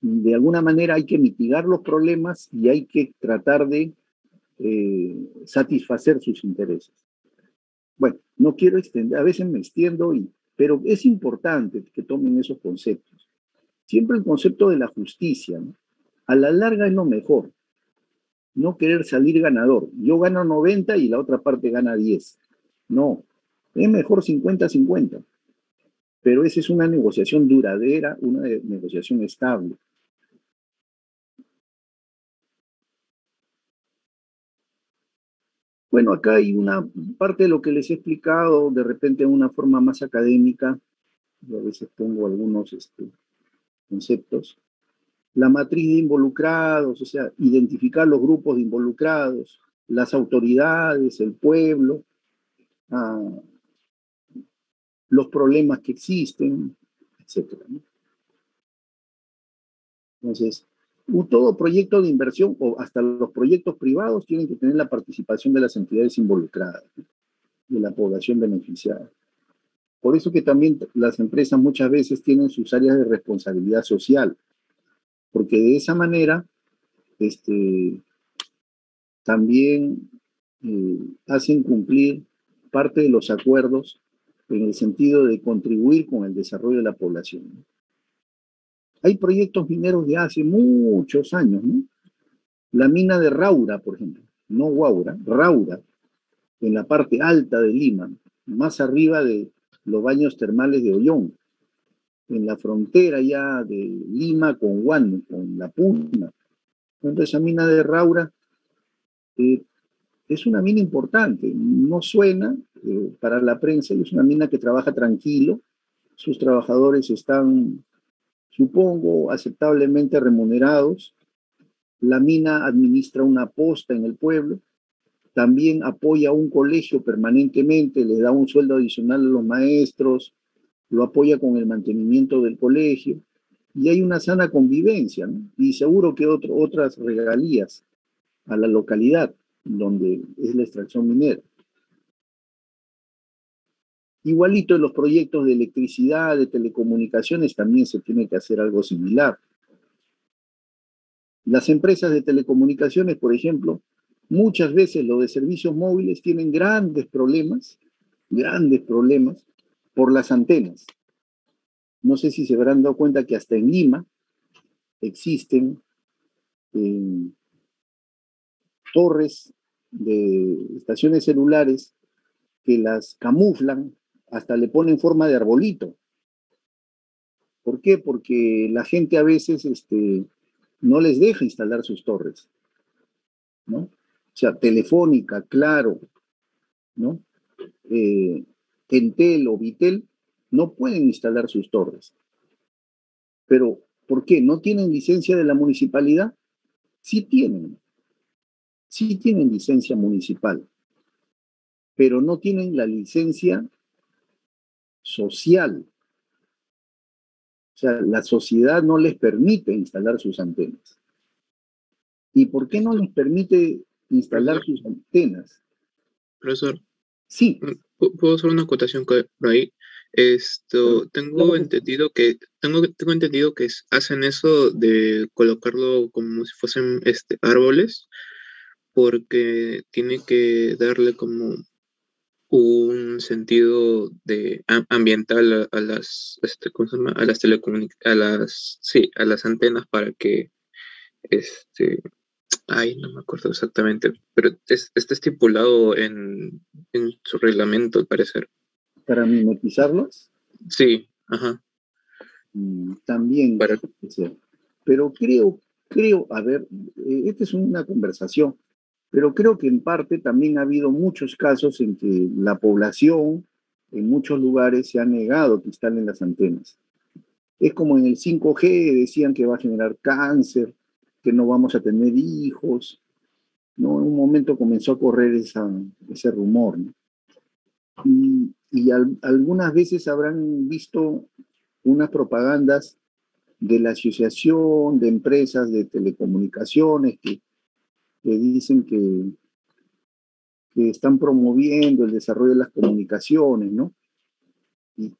De alguna manera hay que mitigar los problemas y hay que tratar de satisfacer sus intereses. Bueno, no quiero extender, a veces me extiendo, pero es importante que tomen esos conceptos. Siempre el concepto de la justicia, ¿no? A la larga es lo mejor. No querer salir ganador. Yo gano 90 y la otra parte gana 10. No, es mejor 50-50. Pero esa es una negociación duradera, una negociación estable. Bueno, acá hay una parte de lo que les he explicado, de repente de una forma más académica. Yo a veces pongo algunos conceptos. La matriz de involucrados, o sea, identificar los grupos de involucrados, las autoridades, el pueblo, los problemas que existen, etc., ¿no? Entonces, todo proyecto de inversión o hasta los proyectos privados tienen que tener la participación de las entidades involucradas, ¿no? De la población beneficiada. Por eso que también las empresas muchas veces tienen sus áreas de responsabilidad social, porque de esa manera también hacen cumplir parte de los acuerdos en el sentido de contribuir con el desarrollo de la población, ¿no? Hay proyectos mineros de hace muchos años, ¿no? La mina de Raura, por ejemplo, no Guaura, Raura, en la parte alta de Lima, más arriba de los baños termales de Ollón, en la frontera ya de Lima con Huánuco, con La Puna. Entonces, esa mina de Raura es una mina importante, no suena para la prensa, es una mina que trabaja tranquilo, sus trabajadores están, supongo, aceptablemente remunerados, la mina administra una posta en el pueblo, también apoya a un colegio permanentemente, le da un sueldo adicional a los maestros, lo apoya con el mantenimiento del colegio, y hay una sana convivencia, ¿no? Y seguro que otras regalías a la localidad donde es la extracción minera. Igualito en los proyectos de electricidad, de telecomunicaciones, también se tiene que hacer algo similar. Las empresas de telecomunicaciones, por ejemplo, muchas veces los de servicios móviles tienen grandes problemas por las antenas. No sé si se habrán dado cuenta que hasta en Lima existen torres de estaciones celulares que las camuflan hasta le ponen forma de arbolito. ¿Por qué? Porque la gente a veces no les deja instalar sus torres, ¿no? O sea, Telefónica, Claro, ¿no? Entel o Vitel no pueden instalar sus torres. Pero, ¿por qué? ¿No tienen licencia de la municipalidad? Sí tienen licencia municipal, pero no tienen la licencia social. O sea, la sociedad no les permite instalar sus antenas. ¿Y por qué no les permite instalar Profesor, sus antenas? profesor, Sí, ¿puedo hacer una acotación por ahí? claro Tengo que sí. entendido tengo entendido que hacen eso de colocarlo como si fuesen árboles, porque tiene que darle como un sentido ambiental a las, ¿cómo se llama? A las sí, a las antenas para que, este, ay, no me acuerdo exactamente, pero está estipulado en su reglamento, al parecer. Para mimetizarlos, Sí, ajá, también para, puede ser. Pero a ver, esta es una conversación, pero creo que en parte también ha habido muchos casos en que la población en muchos lugares se ha negado que instalen las antenas. Es como en el 5G, decían que va a generar cáncer, que no vamos a tener hijos, ¿no? En un momento comenzó a correr ese rumor, ¿no? Algunas veces habrán visto unas propagandas de la Asociación de Empresas de Telecomunicaciones que dicen que están promoviendo el desarrollo de las comunicaciones, ¿no? Y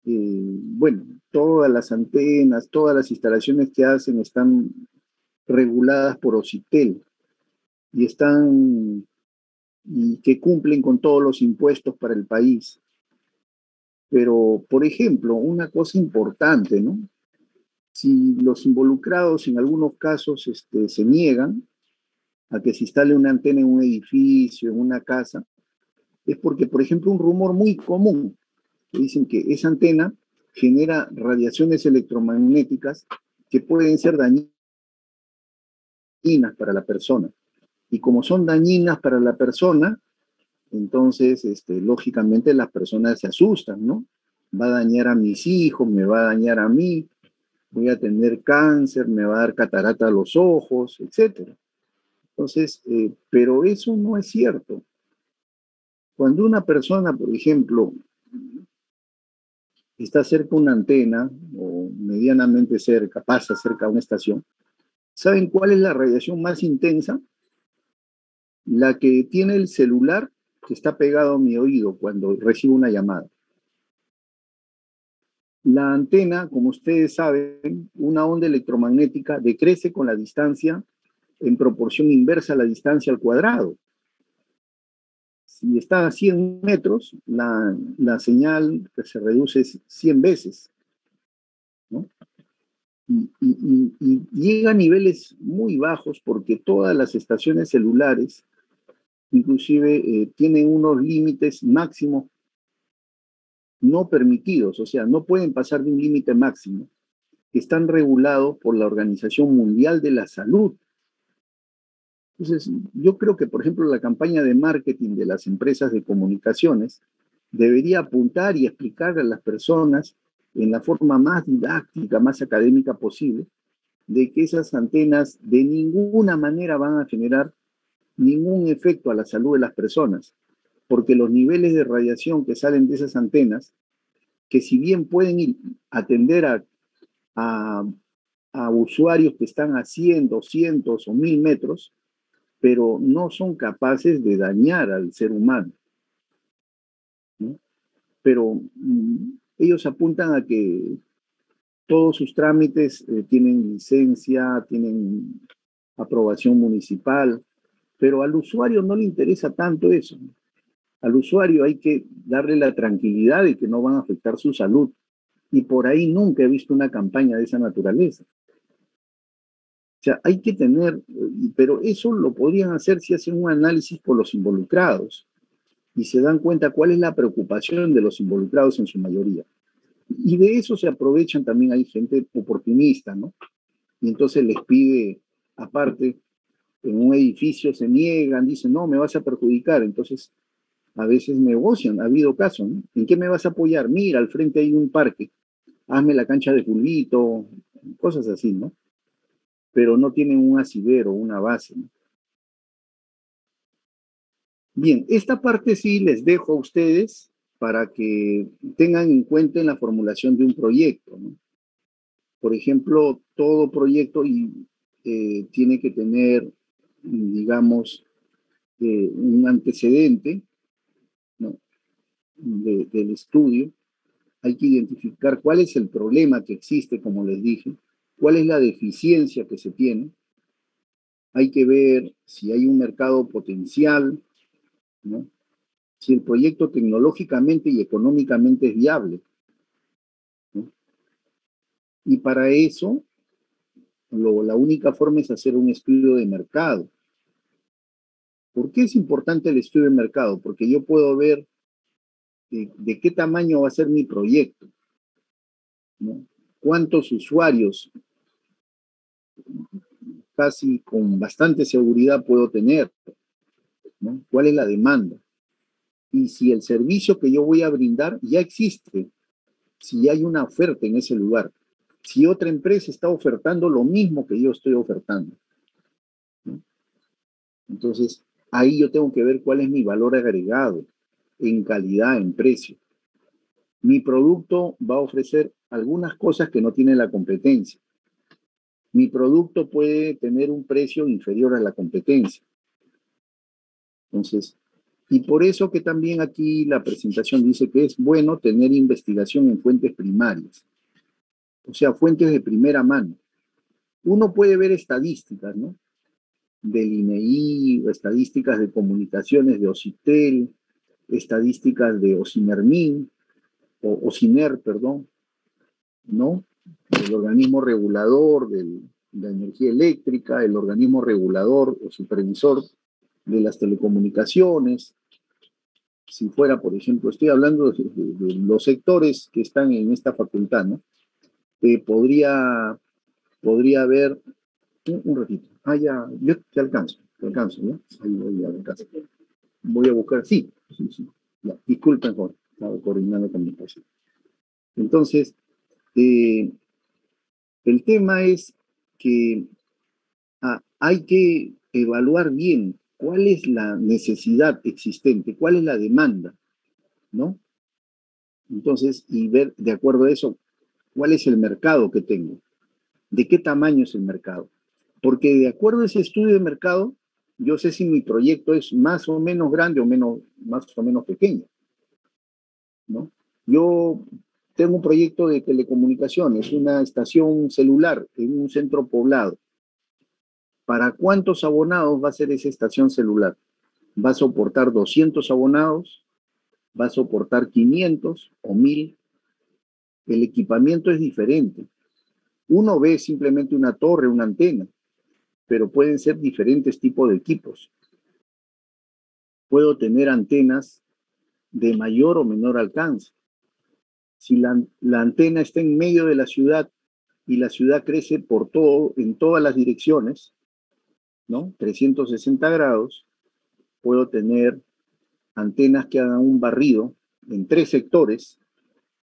bueno, todas las antenas, todas las instalaciones que hacen están reguladas por OCITEL y que cumplen con todos los impuestos para el país. Pero, por ejemplo, una cosa importante, ¿no? Si los involucrados en algunos casos se niegan a que se instale una antena en un edificio, en una casa, es porque, por ejemplo, un rumor muy común, que dicen que esa antena genera radiaciones electromagnéticas que pueden ser dañinas para la persona. Y como son dañinas para la persona, entonces, lógicamente, las personas se asustan, ¿no? Va a dañar a mis hijos, me va a dañar a mí, voy a tener cáncer, me va a dar catarata a los ojos, etcétera. Entonces, pero eso no es cierto. Cuando una persona, por ejemplo, está cerca de una antena o medianamente cerca, pasa cerca de una estación, ¿saben cuál es la radiación más intensa? La que tiene el celular que está pegado a mi oído cuando recibo una llamada. La antena, como ustedes saben, una onda electromagnética decrece con la distancia en proporción inversa a la distancia al cuadrado. Si está a 100 metros, la señal se reduce 100 veces, ¿no? Y llega a niveles muy bajos porque todas las estaciones celulares, inclusive, tienen unos límites máximos no permitidos, o sea, no pueden pasar de un límite máximo, que están regulados por la Organización Mundial de la Salud. Entonces, yo creo que, por ejemplo, la campaña de marketing de las empresas de comunicaciones debería apuntar y explicar a las personas en la forma más didáctica, más académica posible, de que esas antenas de ninguna manera van a generar ningún efecto a la salud de las personas, porque los niveles de radiación que salen de esas antenas, que si bien pueden ir a atender a, a usuarios que están a 100, 200 o 1000 metros, pero no son capaces de dañar al ser humano, ¿no? Pero ellos apuntan a que todos sus trámites tienen licencia, tienen aprobación municipal, pero al usuario no le interesa tanto eso. Al usuario hay que darle la tranquilidad de que no van a afectar su salud. Y por ahí nunca he visto una campaña de esa naturaleza. O sea, hay que tener, pero eso lo podrían hacer si hacen un análisis por los involucrados. y se dan cuenta cuál es la preocupación de los involucrados en su mayoría. Y de eso se aprovechan también, hay gente oportunista, ¿no? Y entonces les pide, aparte, en un edificio se niegan, dicen, no, me vas a perjudicar. Entonces, a veces negocian, ha habido casos, ¿no? ¿En qué me vas a apoyar? Mira, al frente hay un parque, hazme la cancha de fulbito, cosas así, ¿no? Pero no tienen un asidero, una base, ¿no? Bien, esta parte sí les dejo a ustedes para que tengan en cuenta en la formulación de un proyecto, ¿no? Por ejemplo, todo proyecto tiene que tener, digamos, un antecedente, ¿no? Del estudio. Hay que identificar cuál es el problema que existe, como les dije, cuál es la deficiencia que se tiene. Hay que ver si hay un mercado potencial, ¿no? Si el proyecto tecnológicamente y económicamente es viable, ¿no? Y para eso, la única forma es hacer un estudio de mercado. ¿Por qué es importante el estudio de mercado? Porque yo puedo ver de qué tamaño va a ser mi proyecto, ¿no? ¿Cuántos usuarios casi con bastante seguridad puedo tener, ¿no? ¿Cuál es la demanda? Y si el servicio que yo voy a brindar ya existe, si hay una oferta en ese lugar, si otra empresa está ofertando lo mismo que yo estoy ofertando, ¿no? Entonces, ahí yo tengo que ver cuál es mi valor agregado en calidad, en precio. Mi producto va a ofrecer algunas cosas que no tiene la competencia. Mi producto puede tener un precio inferior a la competencia. Entonces, y por eso que también aquí la presentación dice que es bueno tener investigación en fuentes primarias, o sea, fuentes de primera mano. Uno puede ver estadísticas, ¿no? Del INEI, estadísticas de comunicaciones de Ocitel, estadísticas de Ocimermin, o Ociner, perdón, ¿no? El organismo regulador de la energía eléctrica, el organismo regulador o supervisor de las telecomunicaciones. Si fuera, por ejemplo, estoy hablando de los sectores que están en esta facultad, ¿no? Podría haber, un ratito, ya, yo te alcanzo, ¿no? Ahí voy a alcanzar. Voy a buscar, sí, ya, disculpen, Juan, estaba coordinando con mi esposa. Entonces, el tema es que hay que evaluar bien cuál es la necesidad existente, cuál es la demanda, ¿no? Entonces, y ver de acuerdo a eso, cuál es el mercado que tengo, de qué tamaño es el mercado. Porque de acuerdo a ese estudio de mercado, yo sé si mi proyecto es más o menos grande o más o menos pequeño, ¿no? Yo tengo un proyecto de telecomunicaciones, una estación celular en un centro poblado. ¿Para cuántos abonados va a ser esa estación celular? ¿Va a soportar 200 abonados? ¿Va a soportar 500 o 1000? El equipamiento es diferente. Uno ve simplemente una torre, una antena, pero pueden ser diferentes tipos de equipos. Puedo tener antenas de mayor o menor alcance. Si la antena está en medio de la ciudad y la ciudad crece en todas las direcciones, ¿no? 360 grados, puedo tener antenas que hagan un barrido en 3 sectores,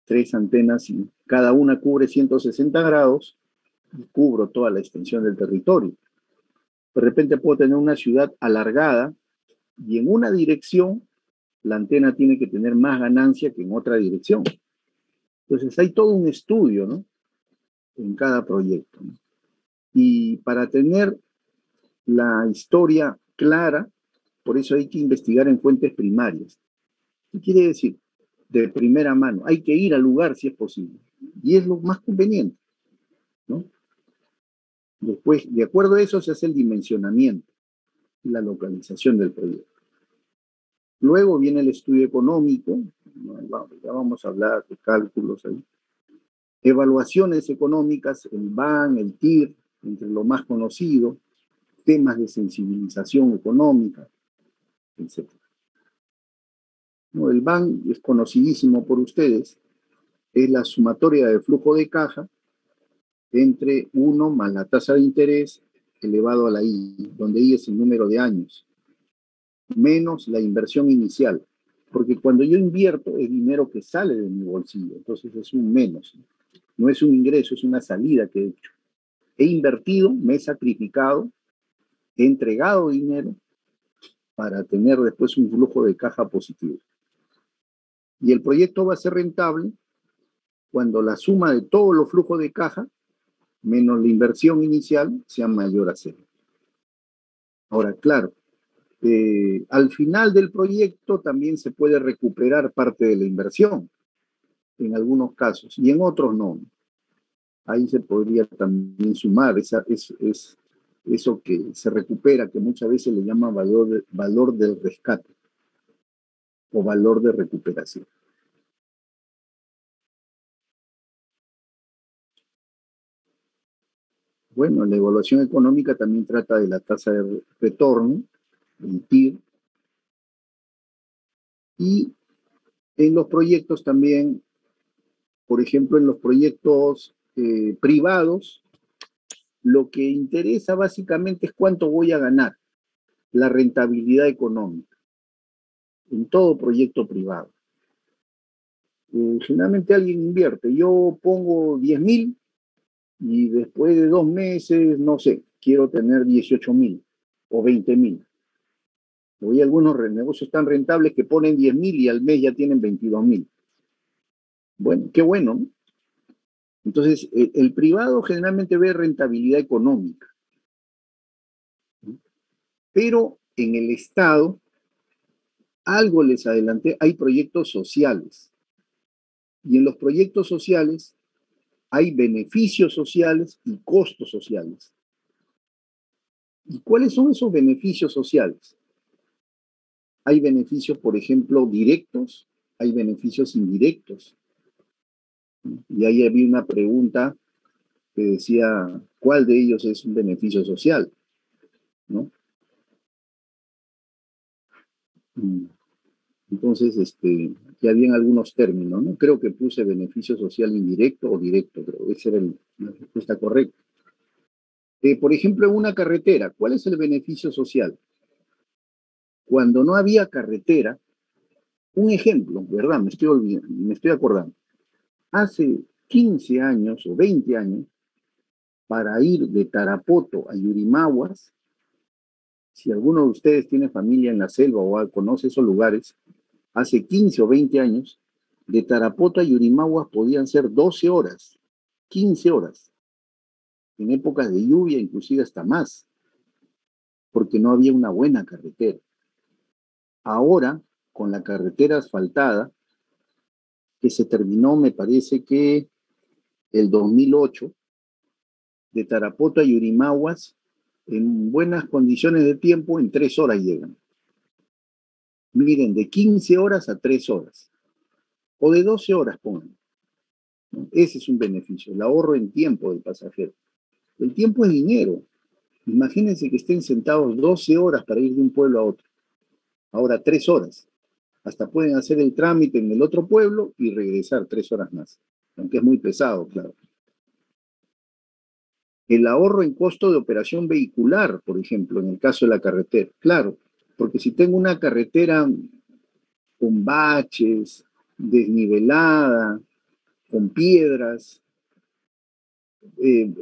3 antenas y cada una cubre 160 grados y cubro toda la extensión del territorio. De repente puedo tener una ciudad alargada y en una dirección la antena tiene que tener más ganancia que en otra dirección. Entonces hay todo un estudio, ¿no? En cada proyecto, ¿no? Y para tener la historia clara, por eso hay que investigar en fuentes primarias. ¿Qué quiere decir? De primera mano. Hay que ir al lugar si es posible. Y es lo más conveniente, ¿no? Después, de acuerdo a eso, se hace el dimensionamiento y la localización del proyecto. Luego viene el estudio económico, ya vamos a hablar de cálculos ahí. Evaluaciones económicas, el BAN, el TIR, entre lo más conocido, temas de sensibilización económica, etc. ¿no? El BAN es conocidísimo por ustedes, es la sumatoria de flujo de caja entre 1 más la tasa de interés elevado a la I, donde I es el número de años, menos la inversión inicial. Porque cuando yo invierto es dinero que sale de mi bolsillo, entonces es un menos. No es un ingreso, es una salida que he hecho. He invertido, me he sacrificado, he entregado dinero para tener después un flujo de caja positivo. Y el proyecto va a ser rentable cuando la suma de todos los flujos de caja menos la inversión inicial sea mayor a cero. Ahora, claro, al final del proyecto también se puede recuperar parte de la inversión, en algunos casos, y en otros no. Ahí se podría también sumar eso que se recupera, que muchas veces le llama valor del rescate o valor de recuperación. Bueno, la evaluación económica también trata de la tasa de retorno, el TIR, y en los proyectos también, por ejemplo, en los proyectos privados, lo que interesa básicamente es cuánto voy a ganar, la rentabilidad económica, en todo proyecto privado. Generalmente alguien invierte, yo pongo 10.000 y después de 2 meses, no sé, quiero tener 18.000 o 20.000. Hoy algunos negocios tan rentables que ponen 10.000 y al mes ya tienen 22.000. Bueno, qué bueno, ¿no? Entonces, el privado generalmente ve rentabilidad económica, ¿no? Pero en el Estado, algo les adelanté, hay proyectos sociales. Y en los proyectos sociales hay beneficios sociales y costos sociales. ¿Y cuáles son esos beneficios sociales? Hay beneficios, por ejemplo, directos, hay beneficios indirectos. Y ahí había una pregunta que decía, ¿cuál de ellos es un beneficio social? ¿No? Entonces, ya habían algunos términos, ¿no? Creo que puse beneficio social indirecto o directo, creo que esa era la respuesta correcta. Por ejemplo, en una carretera, ¿cuál es el beneficio social? Cuando no había carretera, un ejemplo, ¿verdad? Me estoy acordando. Hace 15 años o 20 años, para ir de Tarapoto a Yurimaguas, si alguno de ustedes tiene familia en la selva o conoce esos lugares, hace 15 o 20 años, de Tarapoto a Yurimaguas podían ser 12 horas, 15 horas, en épocas de lluvia inclusive hasta más, porque no había una buena carretera. Ahora, con la carretera asfaltada, que se terminó, me parece que el 2008, de Tarapoto a Yurimaguas, en buenas condiciones de tiempo, en 3 horas llegan. Miren, de 15 horas a 3 horas. O de 12 horas, pongan. Ese es un beneficio, el ahorro en tiempo del pasajero. El tiempo es dinero. Imagínense que estén sentados 12 horas para ir de un pueblo a otro. Ahora 3 horas. Hasta pueden hacer el trámite en el otro pueblo y regresar 3 horas más. Aunque es muy pesado, claro. El ahorro en costo de operación vehicular, por ejemplo, en el caso de la carretera. Claro, porque si tengo una carretera con baches, desnivelada, con piedras,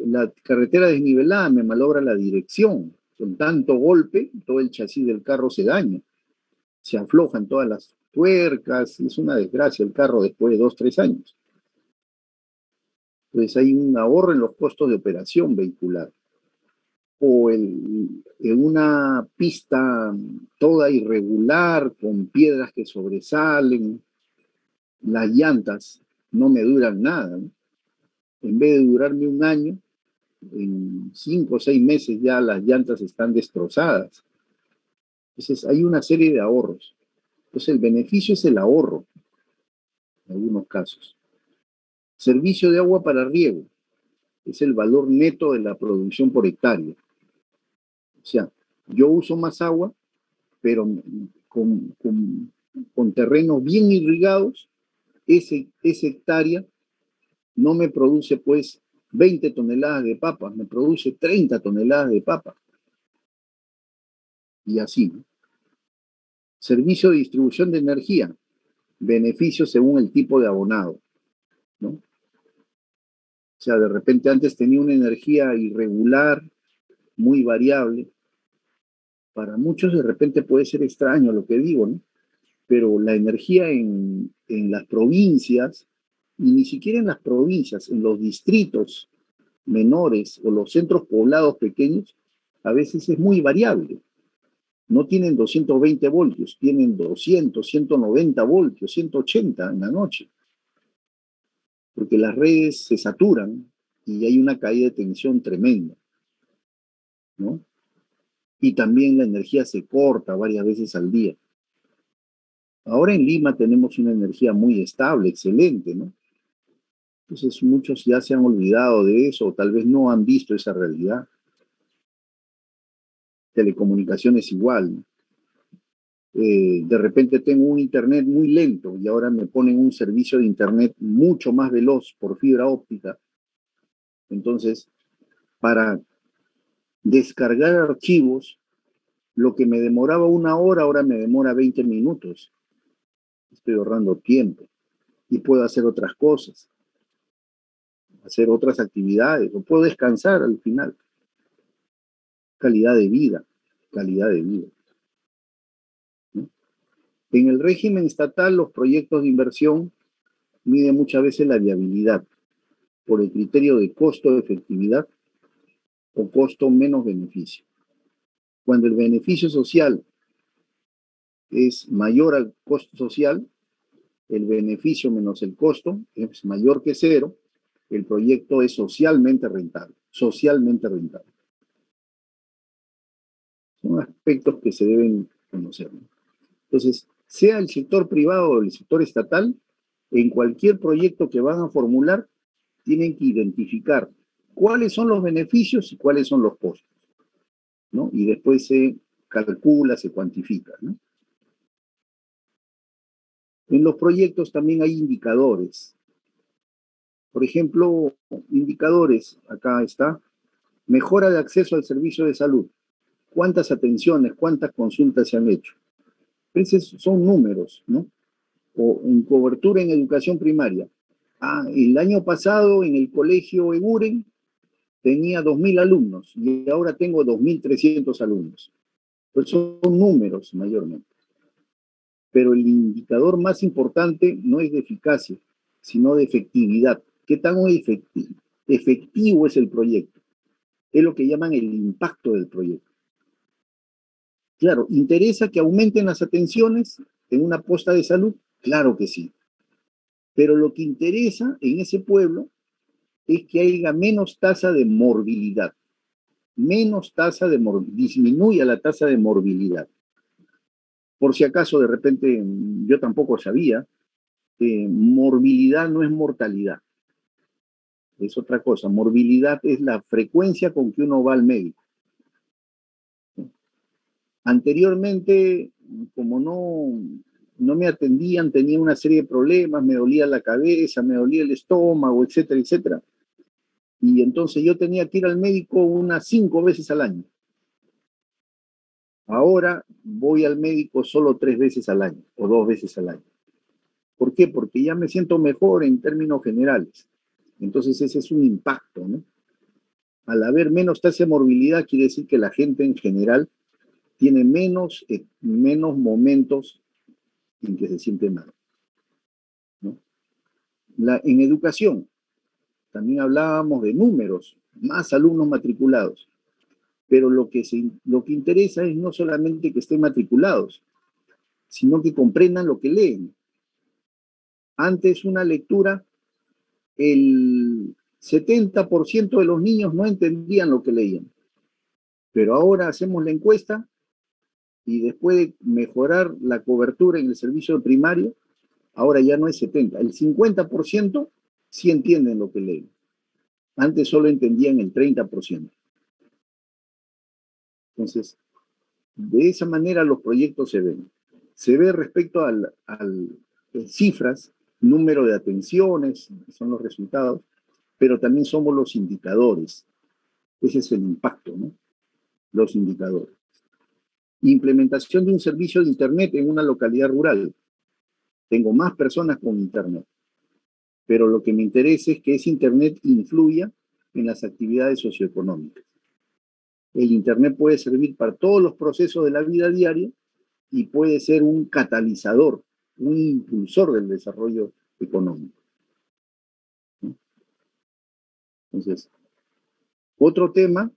la carretera desnivelada me malogra la dirección. Con tanto golpe, todo el chasis del carro se daña. Se aflojan todas las tuercas, es una desgracia el carro después de 2, 3 años. Entonces hay un ahorro en los costos de operación vehicular. O en una pista toda irregular, con piedras que sobresalen, las llantas no me duran nada, ¿no? En vez de durarme un año, en 5 o 6 meses ya las llantas están destrozadas. Entonces hay una serie de ahorros. Entonces el beneficio es el ahorro, en algunos casos. Servicio de agua para riego es el valor neto de la producción por hectárea. O sea, yo uso más agua, pero con con terrenos bien irrigados, esa hectárea no me produce pues 20 toneladas de papas, me produce 30 toneladas de papas. Y así, ¿no? Servicio de distribución de energía, beneficios según el tipo de abonado, ¿no? O sea, de repente antes tenía una energía irregular, muy variable. Para muchos de repente puede ser extraño lo que digo, ¿no? Pero la energía en las provincias, y ni siquiera en las provincias, en los distritos menores o los centros poblados pequeños, a veces es muy variable. No tienen 220 voltios, tienen 200, 190 voltios, 180 en la noche, porque las redes se saturan y hay una caída de tensión tremenda, ¿no? Y también la energía se corta varias veces al día. Ahora en Lima tenemos una energía muy estable, excelente, ¿no? Entonces muchos ya se han olvidado de eso, o tal vez no han visto esa realidad. Telecomunicaciones igual, ¿no? De repente tengo un internet muy lento y ahora me ponen un servicio de internet mucho más veloz por fibra óptica. Entonces, para descargar archivos, lo que me demoraba 1 hora, ahora me demora 20 minutos. Estoy ahorrando tiempo y puedo hacer otras cosas, hacer otras actividades, o puedo descansar al final. Calidad de vida, calidad de vida, ¿no? En el régimen estatal, los proyectos de inversión miden muchas veces la viabilidad por el criterio de costo-efectividad o costo menos beneficio. Cuando el beneficio social es mayor al costo social, el beneficio menos el costo es mayor que cero, el proyecto es socialmente rentable, socialmente rentable. Son aspectos que se deben conocer, ¿no? Entonces, sea el sector privado o el sector estatal, en cualquier proyecto que van a formular, tienen que identificar cuáles son los beneficios y cuáles son los costos, ¿no? Y después se calcula, se cuantifica, ¿no? En los proyectos también hay indicadores. Por ejemplo, indicadores, acá está, mejora de acceso al servicio de salud. ¿Cuántas atenciones, cuántas consultas se han hecho? Esos son números, ¿no? O en cobertura en educación primaria. El año pasado en el colegio Eguren tenía 2.000 alumnos y ahora tengo 2.300 alumnos. Pues son números mayormente. Pero el indicador más importante no es de eficacia, sino de efectividad. ¿Qué tan efectivo es el proyecto? Es lo que llaman el impacto del proyecto. Claro, ¿interesa que aumenten las atenciones en una posta de salud? Claro que sí. Pero lo que interesa en ese pueblo es que haya menos tasa de morbilidad. Menos tasa de morbilidad, disminuya la tasa de morbilidad. Por si acaso, de repente, yo tampoco sabía, morbilidad no es mortalidad. Es otra cosa. Morbilidad es la frecuencia con que uno va al médico. Anteriormente, como no me atendían, tenía una serie de problemas, me dolía la cabeza, me dolía el estómago, etcétera, etcétera. Y entonces yo tenía que ir al médico unas 5 veces al año. Ahora voy al médico solo 3 veces al año o 2 veces al año. ¿Por qué? Porque ya me siento mejor en términos generales. Entonces ese es un impacto, ¿no? Al haber menos tasa de morbilidad, quiere decir que la gente en general tiene menos momentos en que se siente mal, ¿no? En educación, también hablábamos de números, más alumnos matriculados, pero lo que interesa es no solamente que estén matriculados, sino que comprendan lo que leen. Antes una lectura, el 70% de los niños no entendían lo que leían, pero ahora hacemos la encuesta y después de mejorar la cobertura en el servicio primario, ahora ya no es 70%, el 50% sí entienden lo que leen. Antes solo entendían el 30%. Entonces, de esa manera los proyectos se ven. Se ve respecto al cifras, número de atenciones, son los resultados, pero también somos los indicadores. Ese es el impacto, ¿no? Los indicadores. Implementación de un servicio de Internet en una localidad rural. Tengo más personas con Internet, pero lo que me interesa es que ese Internet influya en las actividades socioeconómicas. El Internet puede servir para todos los procesos de la vida diaria y puede ser un catalizador, un impulsor del desarrollo económico, ¿no? Entonces, otro tema,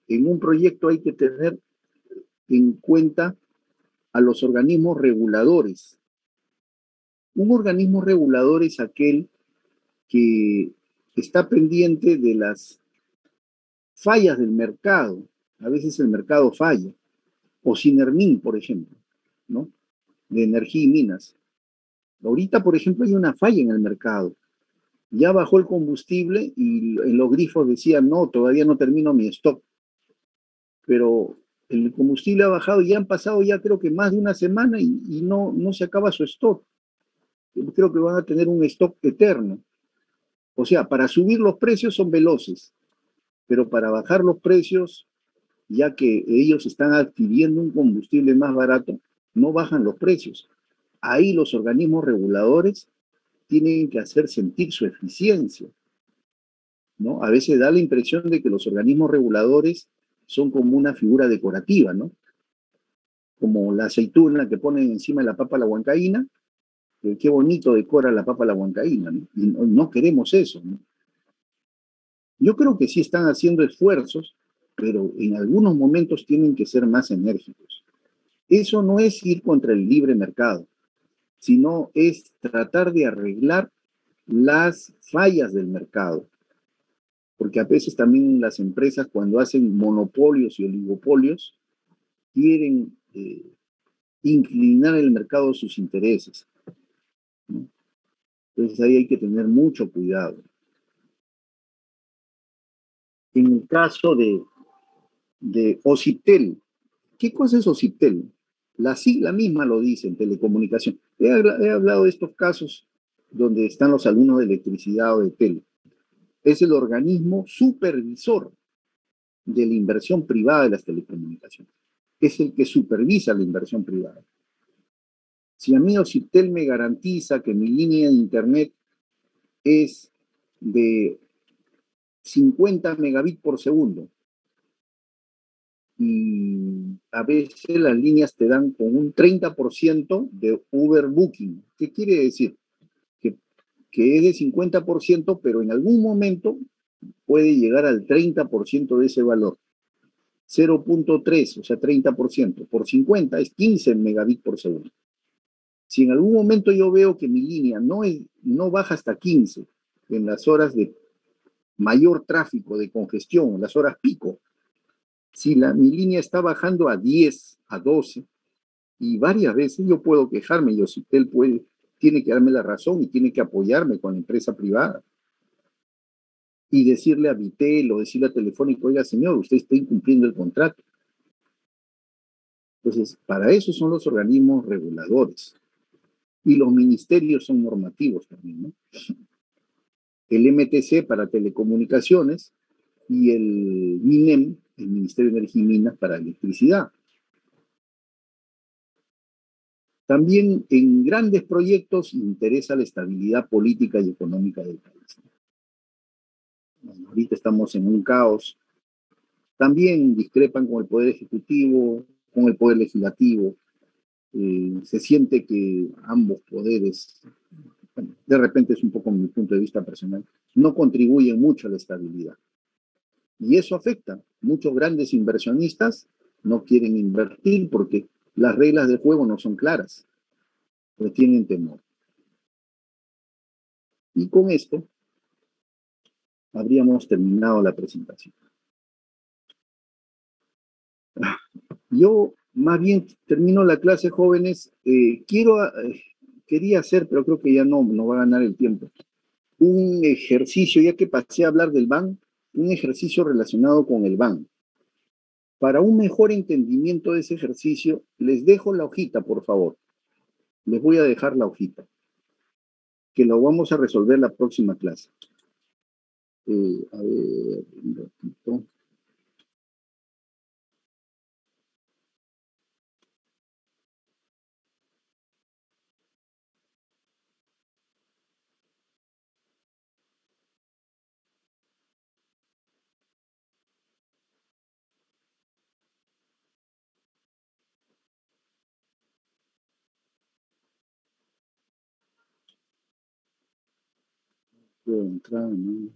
en un proyecto hay que tener en cuenta a los organismos reguladores. Un organismo regulador es aquel que está pendiente de las fallas del mercado. A veces el mercado falla. O Sinermin, por ejemplo, ¿no? De energía y minas. Ahorita, por ejemplo, hay una falla en el mercado. Ya bajó el combustible y en los grifos decían, no, todavía no termino mi stock. Pero el combustible ha bajado y han pasado ya creo que más de una semana y no se acaba su stock. Creo que van a tener un stock eterno. O sea, para subir los precios son veloces, pero para bajar los precios, ya que ellos están adquiriendo un combustible más barato, no bajan los precios. Ahí los organismos reguladores tienen que hacer sentir su eficiencia, ¿no? A veces da la impresión de que los organismos reguladores son como una figura decorativa, ¿no? Como la aceituna que ponen encima de la papa a la huancaína, qué bonito decora la papa a la huancaína, ¿no? Y no queremos eso, ¿no? Yo creo que sí están haciendo esfuerzos, pero en algunos momentos tienen que ser más enérgicos. Eso no es ir contra el libre mercado, sino es tratar de arreglar las fallas del mercado. Porque a veces también las empresas, cuando hacen monopolios y oligopolios, quieren inclinar el mercado a sus intereses, ¿no? Entonces ahí hay que tener mucho cuidado. En el caso de Ociptel, ¿qué cosa es Ociptel? La sigla misma lo dice en telecomunicación. He hablado de estos casos donde están los alumnos de electricidad o de tele. Es el organismo supervisor de la inversión privada de las telecomunicaciones. Es el que supervisa la inversión privada. Si a mí Ociptel me garantiza que mi línea de internet es de 50 megabits por segundo y a veces las líneas te dan con un 30% de overbooking. ¿Qué quiere decir? Que es de 50%, pero en algún momento puede llegar al 30% de ese valor. 0.3, o sea, 30%. Por 50 es 15 megabits por segundo. Si en algún momento yo veo que mi línea no baja hasta 15 en las horas de mayor tráfico, de congestión, en las horas pico, si mi línea está bajando a 10, a 12, y varias veces yo puedo quejarme, y Ociptel tiene que darme la razón y tiene que apoyarme con la empresa privada. Y decirle a Vitel o decirle a Telefónica, oiga señor, usted está incumpliendo el contrato. Entonces, para eso son los organismos reguladores. Y los ministerios son normativos también, ¿no? El MTC para telecomunicaciones y el MINEM, el Ministerio de Energía y Minas, para electricidad. También en grandes proyectos interesa la estabilidad política y económica del país. Bueno, ahorita estamos en un caos. También discrepan con el Poder Ejecutivo, con el Poder Legislativo. Se siente que ambos poderes, bueno, de repente es un poco mi punto de vista personal, no contribuyen mucho a la estabilidad. Y eso afecta. Muchos grandes inversionistas no quieren invertir porque las reglas del juego no son claras, pues tienen temor. Y con esto habríamos terminado la presentación. Yo más bien termino la clase, jóvenes. Quería hacer, pero creo que ya no va a ganar el tiempo, un ejercicio, ya que pasé a hablar del BAN, un ejercicio relacionado con el BAN. Para un mejor entendimiento de ese ejercicio, les dejo la hojita, por favor. les voy a dejar la hojita, que lo vamos a resolver la próxima clase. A ver, un ratito. Puedo entrar, ¿no?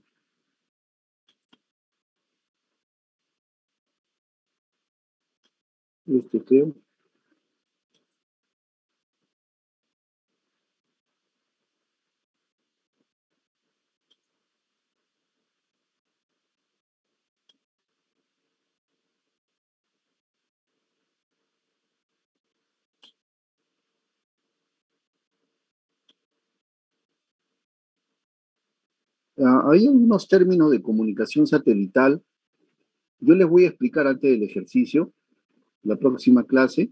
Creo. Hay algunos términos de comunicación satelital. Yo les voy a explicar antes del ejercicio, la próxima clase,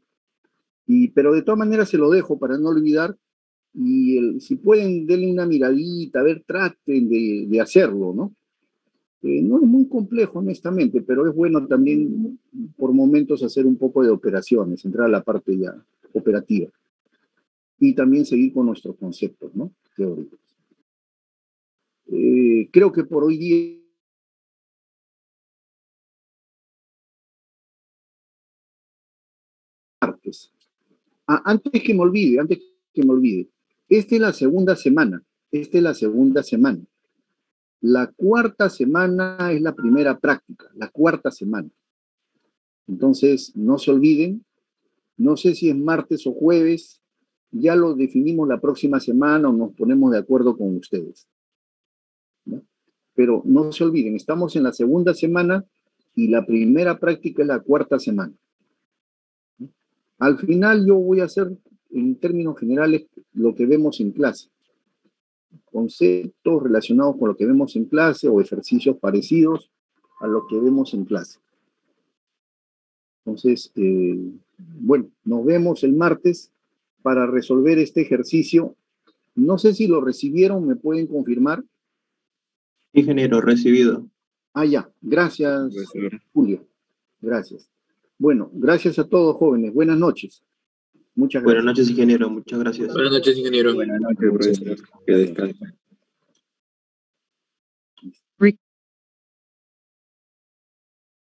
pero de todas maneras se lo dejo para no olvidar. Y si pueden, denle una miradita, a ver, traten de hacerlo, ¿no? No es muy complejo, honestamente, pero es bueno también por momentos hacer un poco de operaciones, entrar a la parte ya operativa. Y también seguir con nuestros conceptos, ¿no? Teóricos. Creo que por hoy día martes. Antes que me olvide, esta es la segunda semana, La cuarta semana es la primera práctica, la cuarta semana. Entonces, no se olviden, no sé si es martes o jueves, ya lo definimos la próxima semana o nos ponemos de acuerdo con ustedes, ¿no? Pero no se olviden, estamos en la segunda semana y la primera práctica es la cuarta semana. Al final yo voy a hacer, en términos generales, lo que vemos en clase. Conceptos relacionados con lo que vemos en clase o ejercicios parecidos a lo que vemos en clase. Entonces, bueno, nos vemos el martes para resolver este ejercicio. No sé si lo recibieron, ¿me pueden confirmar? Ingeniero, recibido. Ya. Gracias, Julio. Gracias. Bueno, gracias a todos, jóvenes. Buenas noches. Muchas gracias. Buenas noches, ingeniero. Muchas gracias. Buenas noches, ingeniero. Buenas noches, profesor. Que descansen.